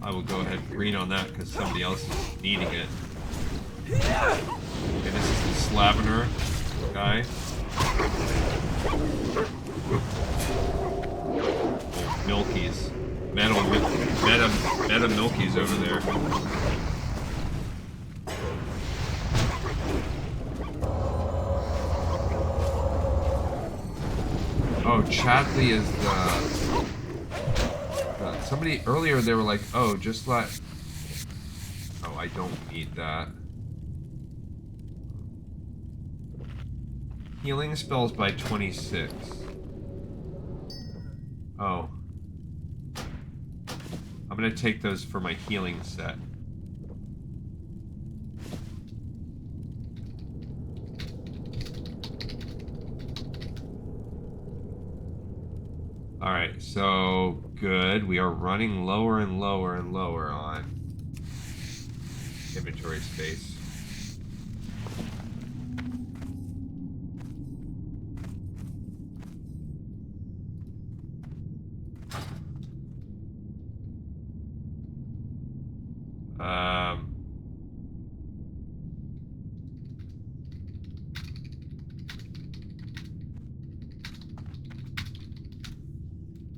I will go ahead and green on that because somebody else is needing it. Okay, this is the Slavener guy. Oh, Milkies. Meta Milkies over there. Oh, Chadley is the... somebody earlier, they were like, oh, just let... Oh, I don't need that. Healing spells by 26. Oh. I'm gonna take those for my healing set. Alright, so good. We are running lower and lower and lower on inventory space.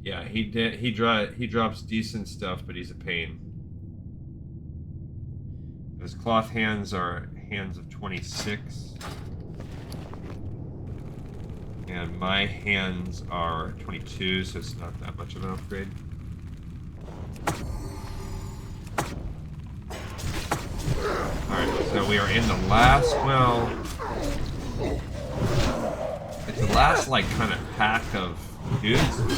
Yeah, he drops decent stuff, but he's a pain. His cloth hands are hands of 26. And my hands are 22, so it's not that much of an upgrade. Alright, so we are in the last, well... It's the last, like, kind of pack of dudes. The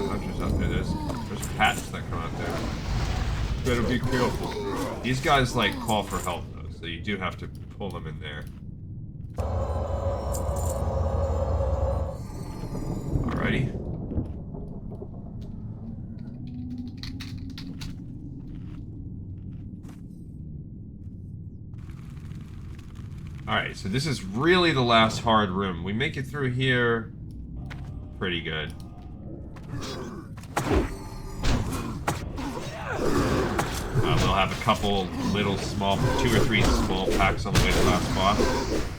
hunters out there, there's pats that come out there. Better be careful. These guys, like, call for help, though, so you do have to pull them in there. Alrighty. Alright, so this is really the last hard room. We make it through here pretty good. They'll have a couple little small, 2 or 3 small packs on the way to the last boss.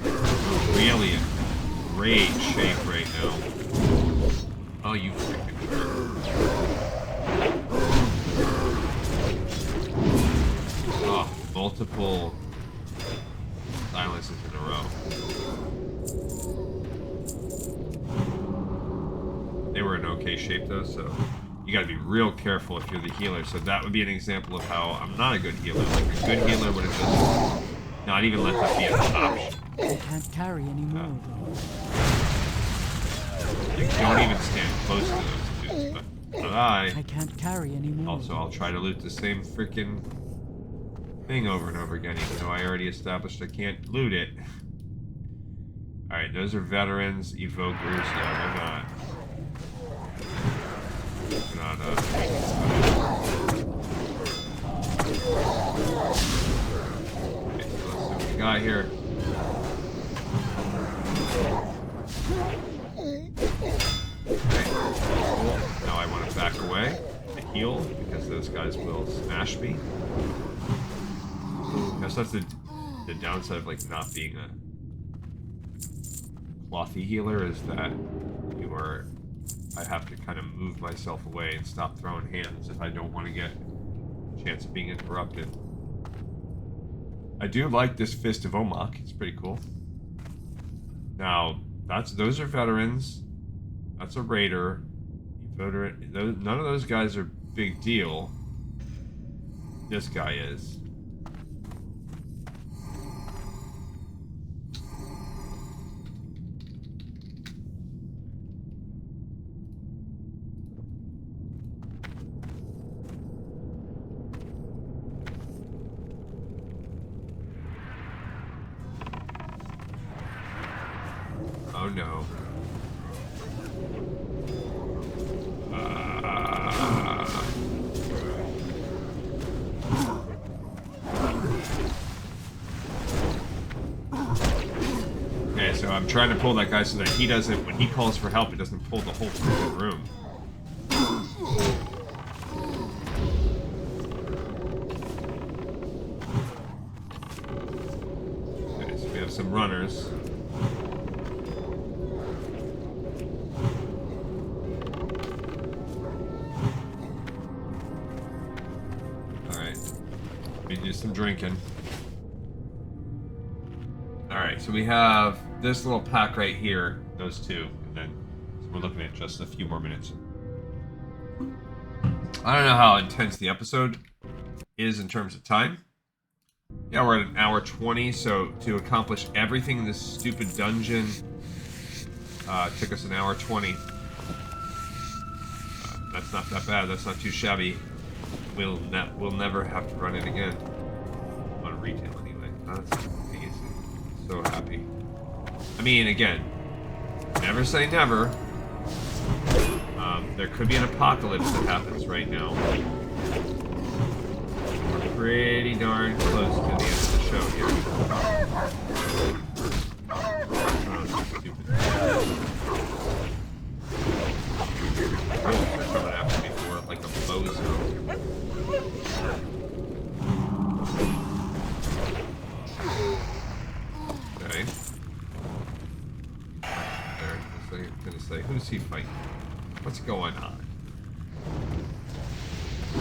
We're really in great shape right now. Oh, you freaking jerk. Oh, multiple silences in a row. They were in okay shape though, so you gotta be real careful if you're the healer. So that would be an example of how I'm not a good healer. Like a good healer would have just not even let that be an option.
I can't carry anymore.
You don't even stand close to those dudes, but
I can't carry anymore.
Also, I'll try to loot the same freaking thing over and over again, even though I already established I can't loot it. Alright, those are veterans, evokers. Yeah, they're not. Okay, so let's see what we got here. Okay, cool. Now I want to back away to heal because those guys will smash me. So that's the downside of like not being a clothy healer is that I have to kind of move myself away and stop throwing hands if I don't want to get a chance of being interrupted. I do like this Fist of Omok. It's pretty cool. Now, those are veterans. That's a raider. None of those guys are big deal. This guy is. Oh no. Okay, so I'm trying to pull that guy so that he doesn't, when he calls for help, he doesn't pull the whole freaking room. Okay, so we have some runners. Do some drinking. Alright, so we have this little pack right here, those two, and then so we're looking at just a few more minutes. I don't know how intense the episode is in terms of time. Yeah, we're at an hour 20, so to accomplish everything in this stupid dungeon took us an hour 20. That's not that bad, that's not too shabby. We'll never have to run it again. On retail, anyway. That's amazing. So happy. I mean, again, never say never. There could be an apocalypse that happens right now. We're pretty darn close to the end of the show here. Oh, so stupid. Oh, they're coming after me for it like a bozo. Okay. There. So you're gonna say, who's he fighting? What's going on?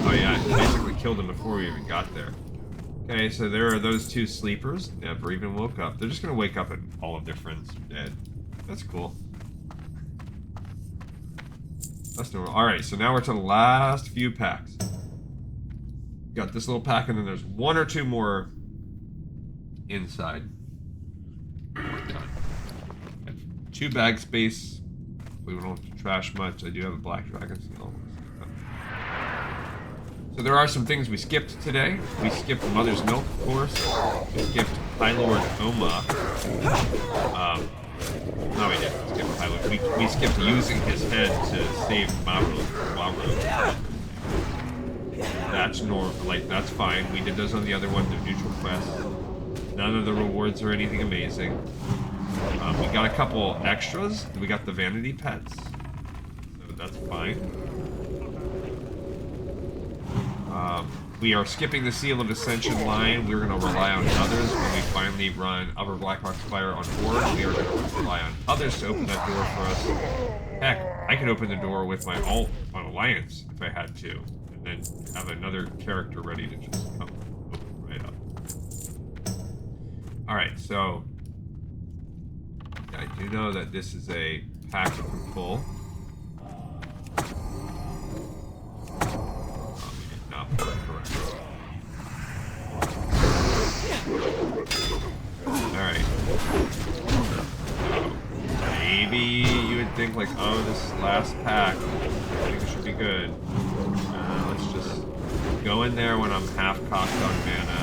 Oh yeah, basically killed him before we even got there. Okay, so there are those two sleepers. Never even woke up. They're just gonna wake up and all of their friends are dead. That's cool. That's normal. Alright, so now we're to the last few packs. Got this little pack, and then there's one or two more inside. We're done. Got 2 bag space. We don't have to trash much. I do have a black dragon seal. So there are some things we skipped today. We skipped Mother's Milk, of course. We skipped High Lord Oma. No, we didn't skip High Lord. We skipped using his head to save Maru. That's normal. Like, that's fine. We did those on the other one, the neutral quest. None of the rewards are anything amazing. We got a couple extras. We got the vanity pets. So that's fine. We are skipping the Seal of Ascension line. We're going to rely on others when we finally run Upper Blackrock Spire on Horde. We are going to rely on others to open that door for us. Heck, I could open the door with my alt on Alliance if I had to. And then have another character ready to just come open right up. Alright, so... I do know that this is a pack that can pull. Correct. Alright. Maybe you would think like, oh, this last pack, I think it should be good. Let's just go in there when I'm half cocked on mana.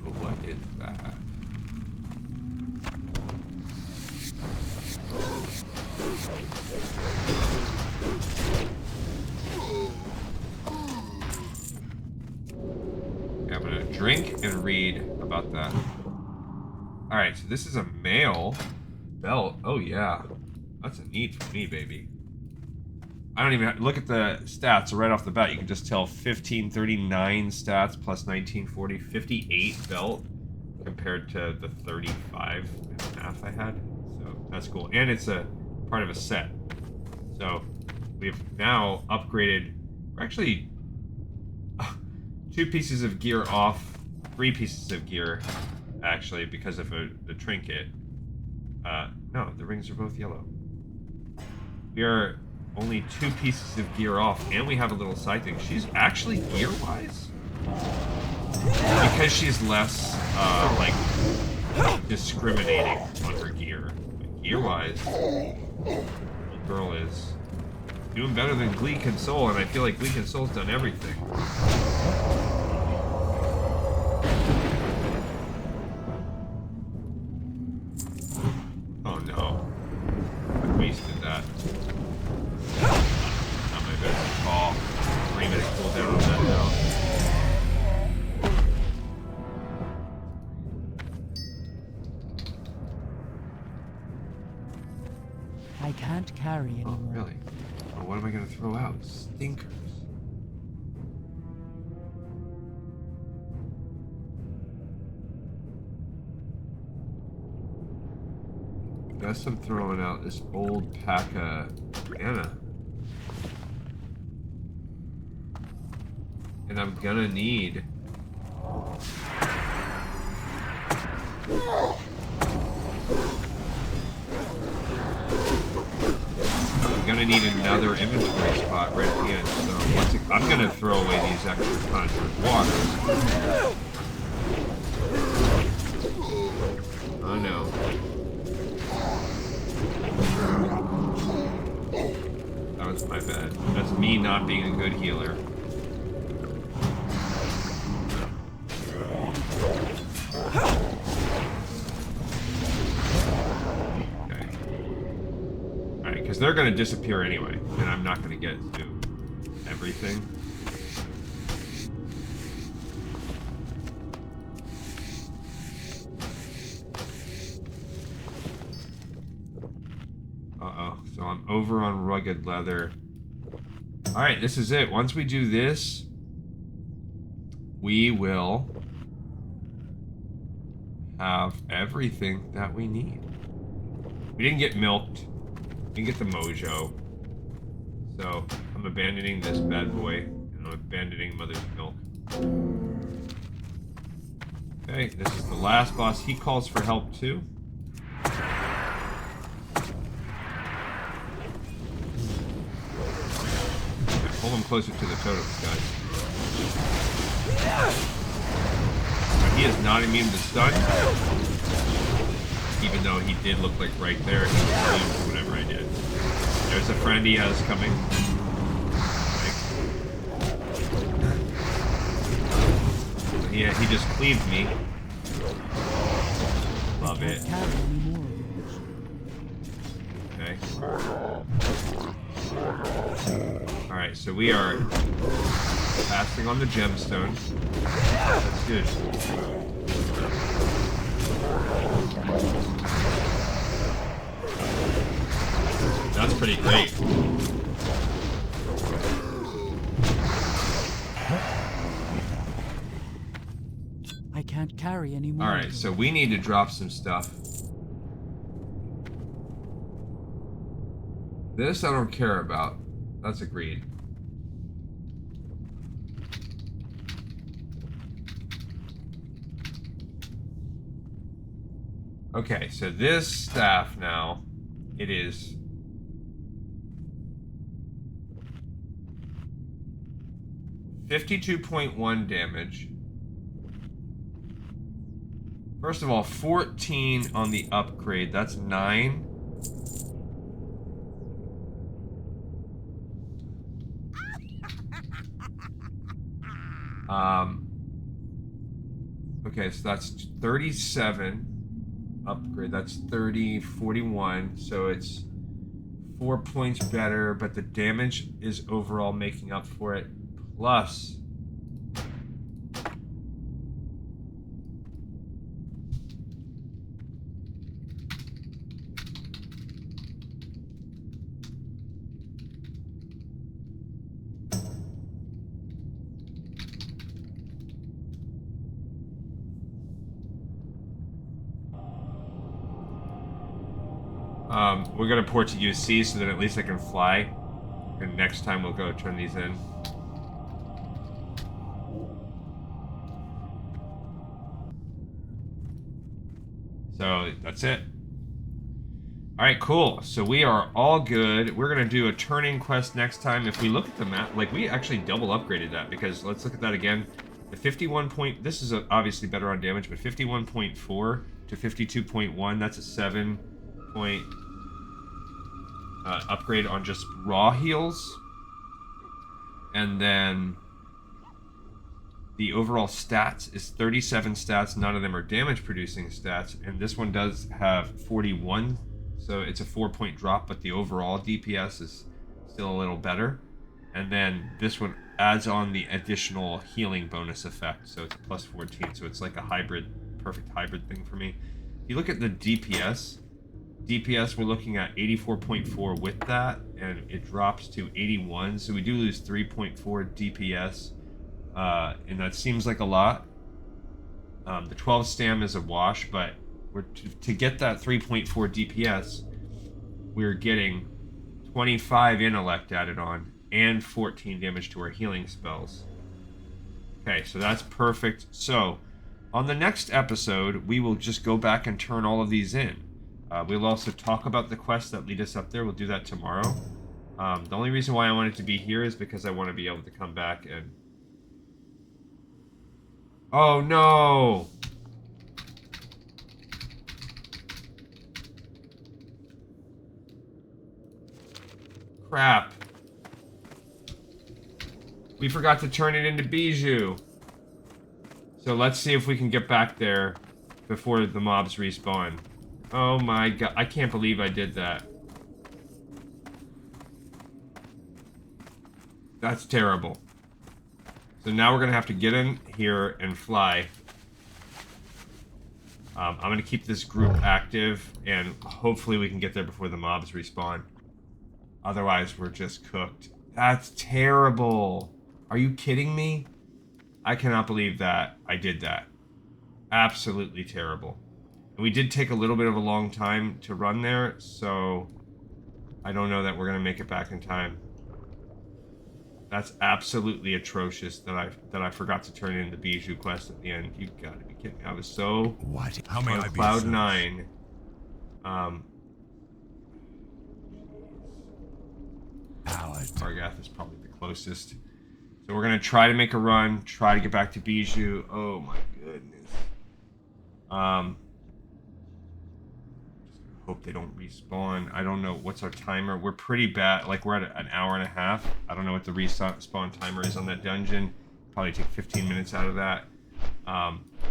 And what is that? Okay, I'm gonna drink and read about that. Alright, so this is a male belt. Oh yeah. That's a need for me, baby. I don't even have to look at the stats. So right off the bat, you can just tell 1539 stats plus 1940, 58 belt compared to the 35 and a half I had. So that's cool. And it's a part of a set. So we've now upgraded, we're actually 2 pieces of gear off, 3 pieces of gear actually because of the trinket. No, the rings are both yellow. We are only 2 pieces of gear off, and we have a little side thing. She's actually gear-wise, because she's less like discriminating on her gear. But gear-wise, the girl is doing better than Glee Console, and I feel like Glee Console's done everything. Oh no, I wasted that. Not my best call. 3 minutes cooldown on that now.
I can't carry anymore.
Oh, really? Well, what am I going to throw out? Stinkers. Guess I'm throwing out this old pack of Anna. And I'm gonna need... I'm gonna need another inventory spot right at the end, so I'm gonna throw away these extra conjured waters. Oh no. That was my bad. That's me not being a good healer. Okay. Alright, because they're going to disappear anyway, and I'm not going to get to everything. Uh-oh, so I'm over on rugged leather. Alright, this is it. Once we do this, we will have everything that we need. We didn't get milked. We didn't get the mojo. So, I'm abandoning this bad boy. And I'm abandoning Mother's Milk. Okay, this is the last boss. He calls for help too. Pull him closer to the totems, guys. He is not immune to stun. Even though he did look like right there, he was immune to whatever I did. There's a friend he has coming. He just cleaved me. Love it. Okay. Alright, so we are passing on the gemstone. That's good. That's pretty great.
I can't carry anymore.
Alright, so we need to drop some stuff. This I don't care about. That's agreed. Okay, so this staff now, it is... $52.1 damage. First of all, 14 on the upgrade. That's 9. Okay, so that's 37 upgrade. That's 30, 41. So it's 4 points better, but the damage is overall making up for it. Plus, we're gonna port to UC so that at least I can fly. And next time we'll go turn these in. So that's it. Alright, cool. So we are all good. We're gonna do a turning quest next time. If we look at the map, like we actually double upgraded that because let's look at that again. The 51 point, this is obviously better on damage, but 51.4 to 52.1, that's a 7 point upgrade on just raw heals. And then the overall stats is 37 stats. None of them are damage producing stats. And this one does have 41. So it's a 4-point drop, but the overall DPS is still a little better. And then this one adds on the additional healing bonus effect. So it's a plus 14. So it's like a hybrid, perfect hybrid thing for me. If you look at the DPS, we're looking at 84.4 with that, and it drops to 81. So we do lose 3.4 DPS. And that seems like a lot. The 12 stam is a wash, but we're to get that 3.4 DPS, we're getting 25 intellect added on and 14 damage to our healing spells. Okay, so that's perfect. So on the next episode, we will just go back and turn all of these in. We'll also talk about the quests that lead us up there. We'll do that tomorrow. The only reason why I want it to be here is because I want to be able to come back and... Oh, no! Crap. We forgot to turn it into Bijou. So let's see if we can get back there before the mobs respawn. Oh my god, I can't believe I did that. That's terrible. So now we're gonna have to get in here and fly. I'm gonna keep this group active, and hopefully we can get there before the mobs respawn. Otherwise, we're just cooked. That's terrible. Are you kidding me? I cannot believe that I did that. Absolutely terrible. We did take a little bit of a long time to run there, so I don't know that we're gonna make it back in time. That's absolutely atrocious that I forgot to turn in the Bijou quest at the end. You gotta be kidding me. I was so
How may
on
I be
cloud
of service?
9. Kargath is probably the closest. So we're gonna try to make a run, try to get back to Bijou. Oh my goodness. Hope they don't respawn. I don't know what's our timer. We're pretty bad. Like we're at an hour and a half. I don't know what the respawn timer is on that dungeon. Probably take 15 minutes out of that.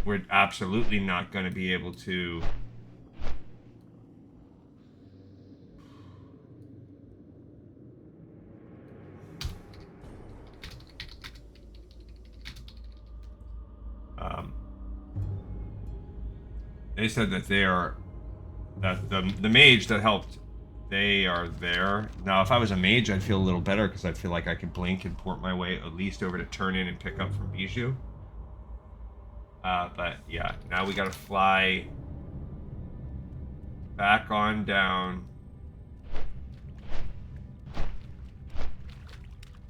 We're absolutely not going to be able to. They said that they are. That the mage that helped, they are there. Now, if I was a mage, I'd feel a little better because I'd feel like I could blink and port my way at least over to turn in and pick up from Bijou. But yeah, now we gotta fly back on down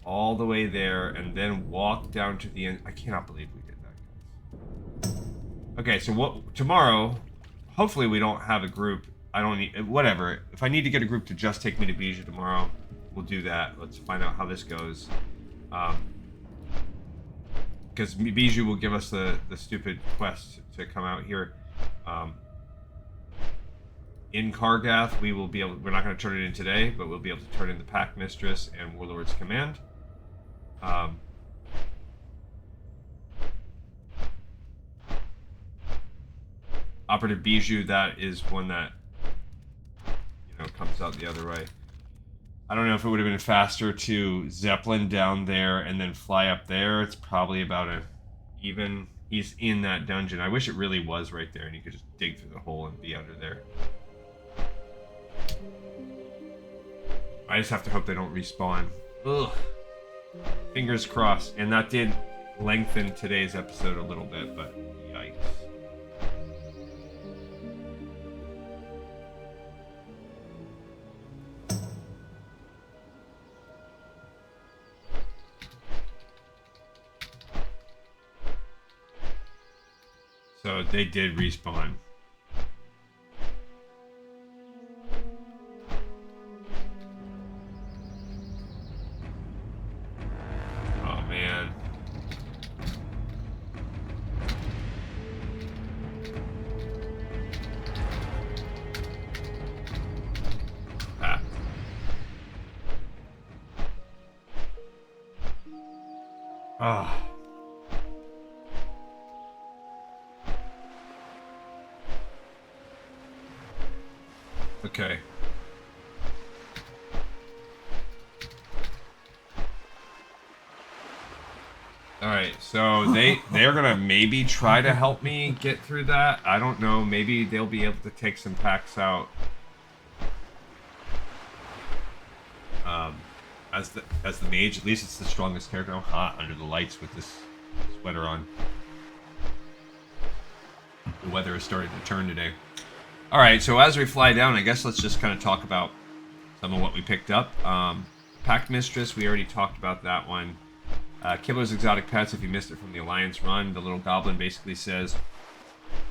all the way there and then walk down to the end. I cannot believe we did that, guys. Okay, so what tomorrow? Hopefully we don't have a group. I don't need whatever. If I need to get a group to just take me to Bijou tomorrow, we'll do that. Let's find out how this goes. Because Bijou will give us the stupid quest to come out here. In Kargath, we will be able. We're not going to turn it in today, but we'll be able to turn in the Pack Mistress and Warlord's Command. Operative Bijou, that is one that, you know, comes out the other way. I don't know if it would have been faster to Zeppelin down there and then fly up there. It's probably about a even. He's in that dungeon. I wish it really was right there and you could just dig through the hole and be under there. I just have to hope they don't respawn. Ugh. Fingers crossed. And that did lengthen today's episode a little bit, but yikes. So they did respawn. Oh man. Ah. Ah. Okay. Alright, so they're gonna maybe try to help me get through that. I don't know, maybe they'll be able to take some packs out. As the mage, at least it's the strongest character. I'm hot under the lights with this sweater on. The weather is starting to turn today. Alright, so as we fly down, I guess let's just kind of talk about some of what we picked up. Pack Mistress, we already talked about that one. Kibler's Exotic Pets, if you missed it from the Alliance run, the little goblin basically says,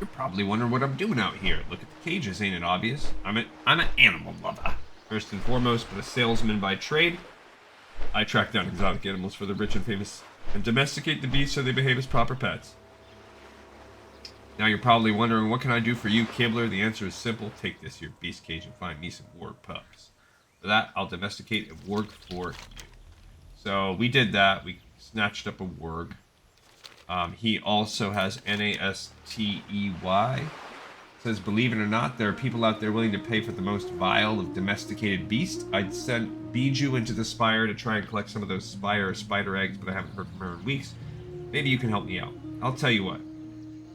"You're probably wondering what I'm doing out here. Look at the cages, ain't it obvious? I'm an animal lover. First and foremost, but a salesman by trade. I track down exotic animals for the rich and famous and domesticate the beasts so they behave as proper pets. Now you're probably wondering, what can I do for you, Kibler? The answer is simple. Take this to your beast cage and find me some warg pups. For that, I'll domesticate a warg for you." So we did that. We snatched up a warg. He also has Nastey. Says, believe it or not, there are people out there willing to pay for the most vile of domesticated beasts. I'd sent Bijou into the Spire to try and collect some of those Spire spider eggs, but I haven't heard from her in weeks. Maybe you can help me out. I'll tell you what.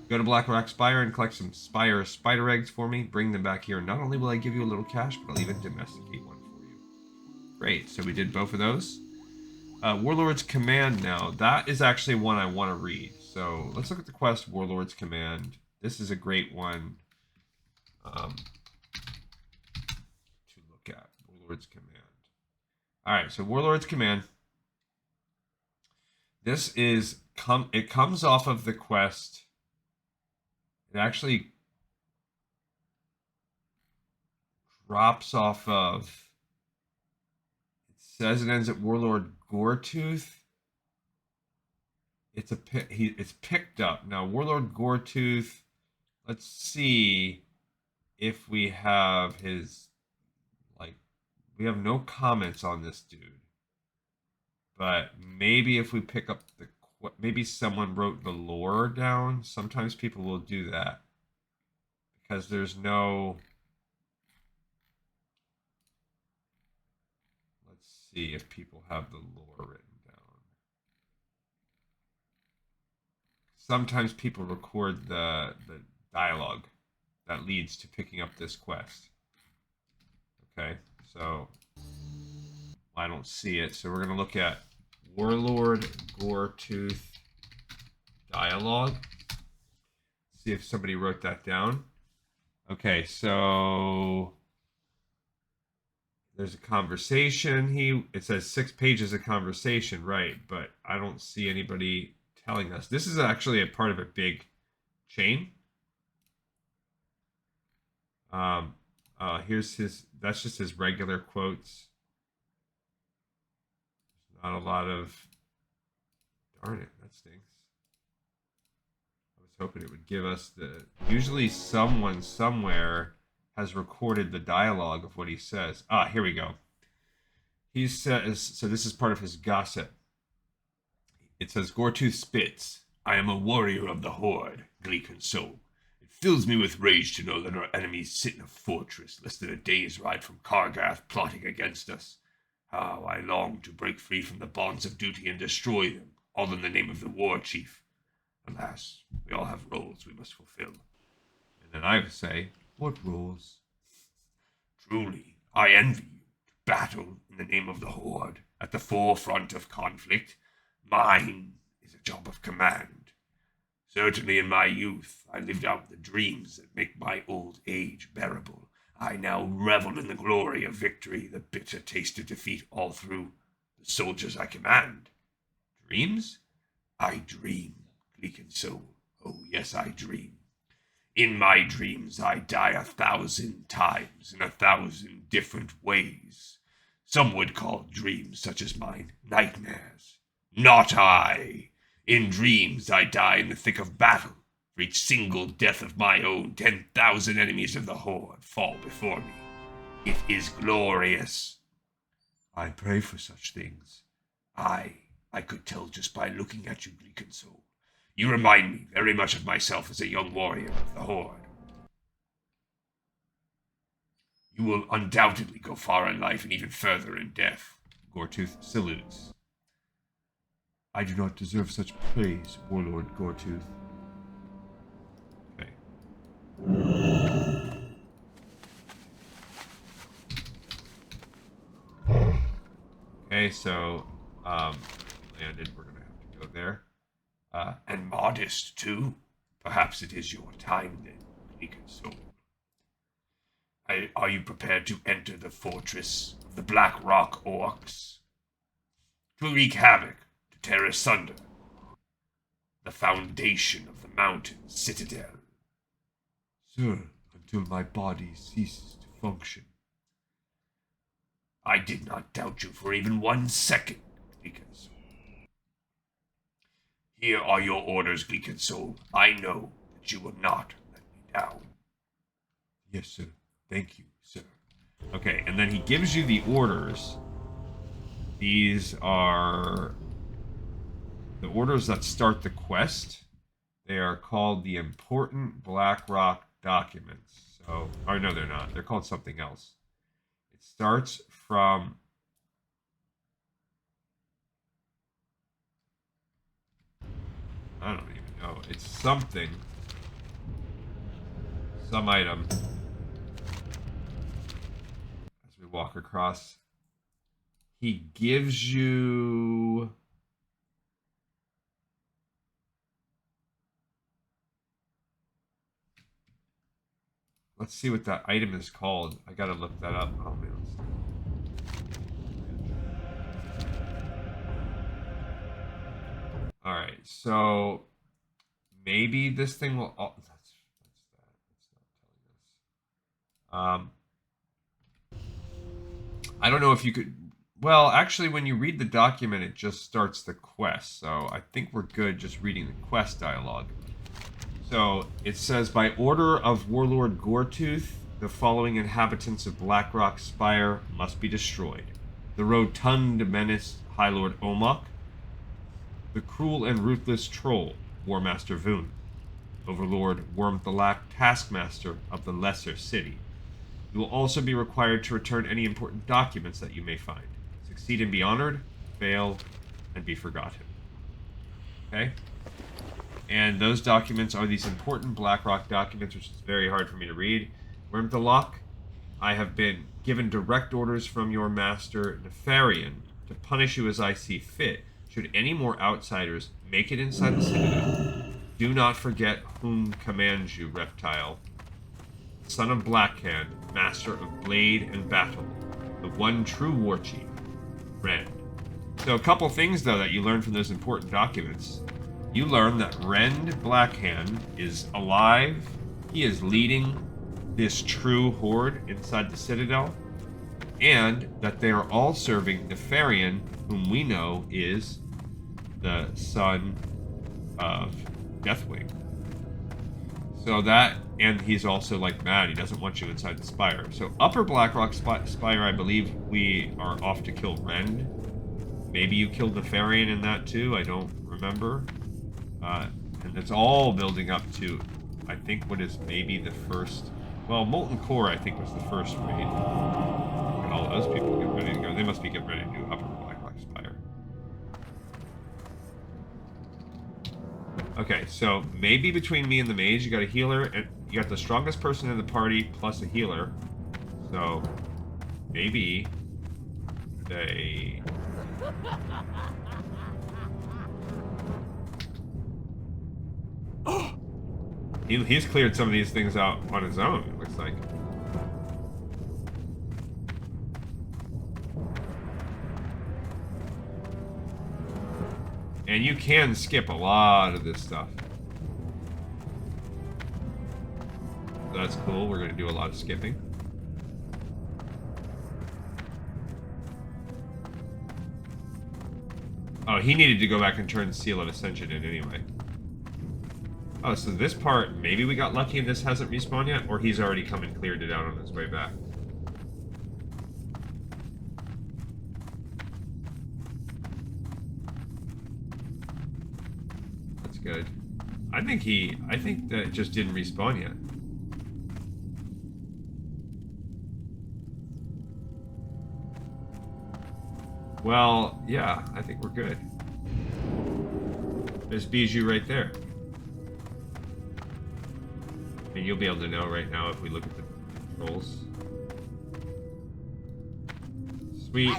Go to Blackrock Spire and collect some Spire spider eggs for me. Bring them back here. Not only will I give you a little cash, but I'll even domesticate one for you. Great. So we did both of those. Warlord's Command now. That is actually one I want to read. So let's look at the quest Warlord's Command. This is a great one. to look at. Warlord's Command. All right, so Warlord's Command. This is it comes off of the quest. It actually drops off of. It says it ends at Warlord Goretooth. It's picked up now. Warlord Goretooth. Let's see if we have his, like, we have no comments on this dude. But maybe if we pick up maybe someone wrote the lore down. Sometimes people will do that. Because there's no, let's see if people have the lore written down. Sometimes people record the dialogue that leads to picking up this quest. Okay, so I don't see it. So we're going to look at Warlord Goretooth dialogue. See if somebody wrote that down. Okay, so there's a conversation. It says 6 pages of conversation, right? But I don't see anybody telling us. This is actually a part of a big chain. Here's his. That's just his regular quotes. There's not a lot of. Darn it, that stinks. I was hoping it would give us the. Usually, someone somewhere has recorded the dialogue of what he says. Here we go. He says. So this is part of his gossip. It says, Goretooth spits. I am a warrior of the Horde, Gleekan soul. It fills me with rage to know that our enemies sit in a fortress less than a day's ride from Kargath, plotting against us. How I long to break free from the bonds of duty and destroy them, all in the name of the war chief. Alas, we all have roles we must fulfill. And then I would say, what roles? Truly, I envy you to battle in the name of the Horde, at the forefront of conflict. Mine is a job of command. Certainly in my youth, I lived out the dreams that make my old age bearable. I now revel in the glory of victory, the bitter taste of defeat all through the soldiers I command. Dreams? I dream, Gleekan soul. Oh, yes, I dream. In my dreams, I die 1,000 times in 1,000 different ways. Some would call dreams such as mine nightmares. Not I. In dreams, I die in the thick of battle. For each single death of my own, 10,000 enemies of the Horde fall before me. It is glorious. I pray for such things. I could tell just by looking at you, Gleekan soul. You remind me very much of myself as a young warrior of the Horde. You will undoubtedly go far in life and even further in death. Goretooth salutes. I do not deserve such praise, Warlord Goretooth. Okay. Okay, so, landed, we're gonna have to go there. And modest, too. Perhaps it is your time, then, Gleekan soul. Are you prepared to enter the fortress of the Blackrock Orcs? To wreak havoc, to tear asunder the foundation of the mountain citadel? Sir, until my body ceases to function. I did not doubt you for even 1 second, Gleekan soul. Here are your orders, Gleekan soul. I know that you will not let me down. Yes, sir. Thank you, sir. Okay, and then he gives you the orders. These are the orders that start the quest. They are called the important Blackrock documents. So, or no, they're not. They're called something else. It starts from... I don't even know. It's something. Some item. As we walk across. He gives you... let's see what that item is called. I gotta look that up. Oh man. All right, so maybe this thing will. Oh, that's that. It's not telling us. I don't know if you could. Well, actually, when you read the document, it just starts the quest. So I think we're good just reading the quest dialogue. So it says, by order of Warlord Goretooth, the following inhabitants of Blackrock Spire must be destroyed: the rotund menace, High Lord Omok; the cruel and ruthless troll, War Master Voon; Overlord Wormthalak, Taskmaster of the Lesser City. You will also be required to return any important documents that you may find. Succeed and be honored, fail and be forgotten. Okay? And those documents are these important Blackrock documents, which is very hard for me to read. Wormthalak, I have been given direct orders from your master, Nefarian, to punish you as I see fit. Should any more outsiders make it inside the Citadel, do not forget whom commands you, Reptile. Son of Blackhand, master of blade and battle, the one true war chief, Rend. So a couple things, though, that you learn from those important documents. You learn that Rend Blackhand is alive. He is leading this true horde inside the Citadel. And that they are all serving Nefarian, whom we know is the son of Deathwing. So that, and he's also like mad. He doesn't want you inside the Spire. So Upper Blackrock Spire, I believe we are off to kill Rend. Maybe you killed Nefarian in that too. I don't remember. And it's all building up to, I think, what is maybe the first. Well, Molten Core, I think, was the first raid. And all those people get ready to go. They must be getting ready to do Upper Blackrock Spire. Okay, so maybe between me and the mage, you got a healer, and you got the strongest person in the party plus a healer. So maybe they. He's cleared some of these things out on his own, it looks like. And you can skip a lot of this stuff. So that's cool. We're going to do a lot of skipping. Oh, he needed to go back and turn Seal of Ascension in anyway. Oh, so this part, maybe we got lucky and this hasn't respawned yet, or he's already come and cleared it out on his way back. That's good. I think that it just didn't respawn yet. Well, yeah, I think we're good. There's Bijou right there. And you'll be able to know right now if we look at the controls. Sweet.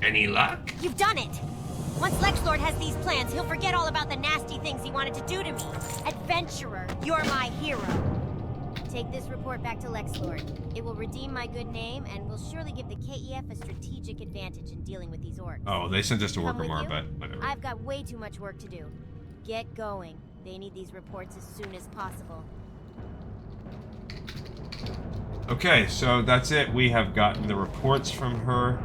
Any luck?
You've done it! Once Lexlord has these plans, he'll forget all about the nasty things he wanted to do to me. Adventurer, you're my hero. Take this report back to Lexlord. It will redeem my good name and will surely give the KEF a strategic advantage in dealing with these orcs.
Oh, they sent us to
Come with
Warcraft,
you?
but whatever.
I've got way too much work to do. Get going. They need these reports as soon as possible.
Okay, so that's it. We have gotten the reports from her.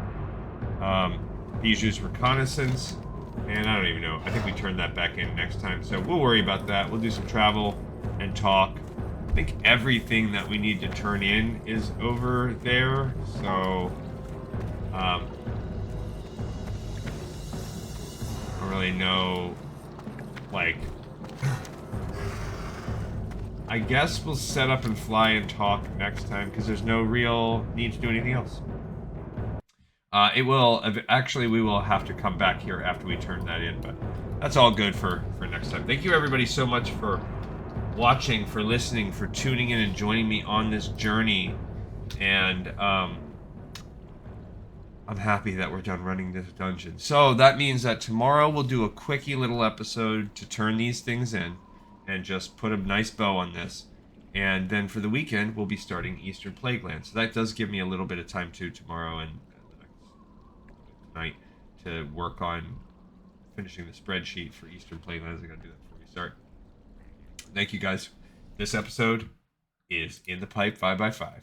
Bijou's reconnaissance. And I don't even know. I think we turn that back in next time. So we'll worry about that. We'll do some travel and talk. I think everything that we need to turn in is over there. So, I don't really know, like, I guess we'll set up and fly and talk next time because there's no real need to do anything else. We will have to come back here after we turn that in, but that's all good for next time. Thank you everybody so much for watching, for listening, for tuning in and joining me on this journey. And I'm happy that we're done running this dungeon. So that means that tomorrow we'll do a quickie little episode to turn these things in and just put a nice bow on this. And then for the weekend, we'll be starting Eastern Plagueland. So that does give me a little bit of time too tomorrow and the next tonight to work on finishing the spreadsheet for Eastern Plaguelands. I'm going to do that before we start. Thank you guys. This episode is in the pipe 5x5.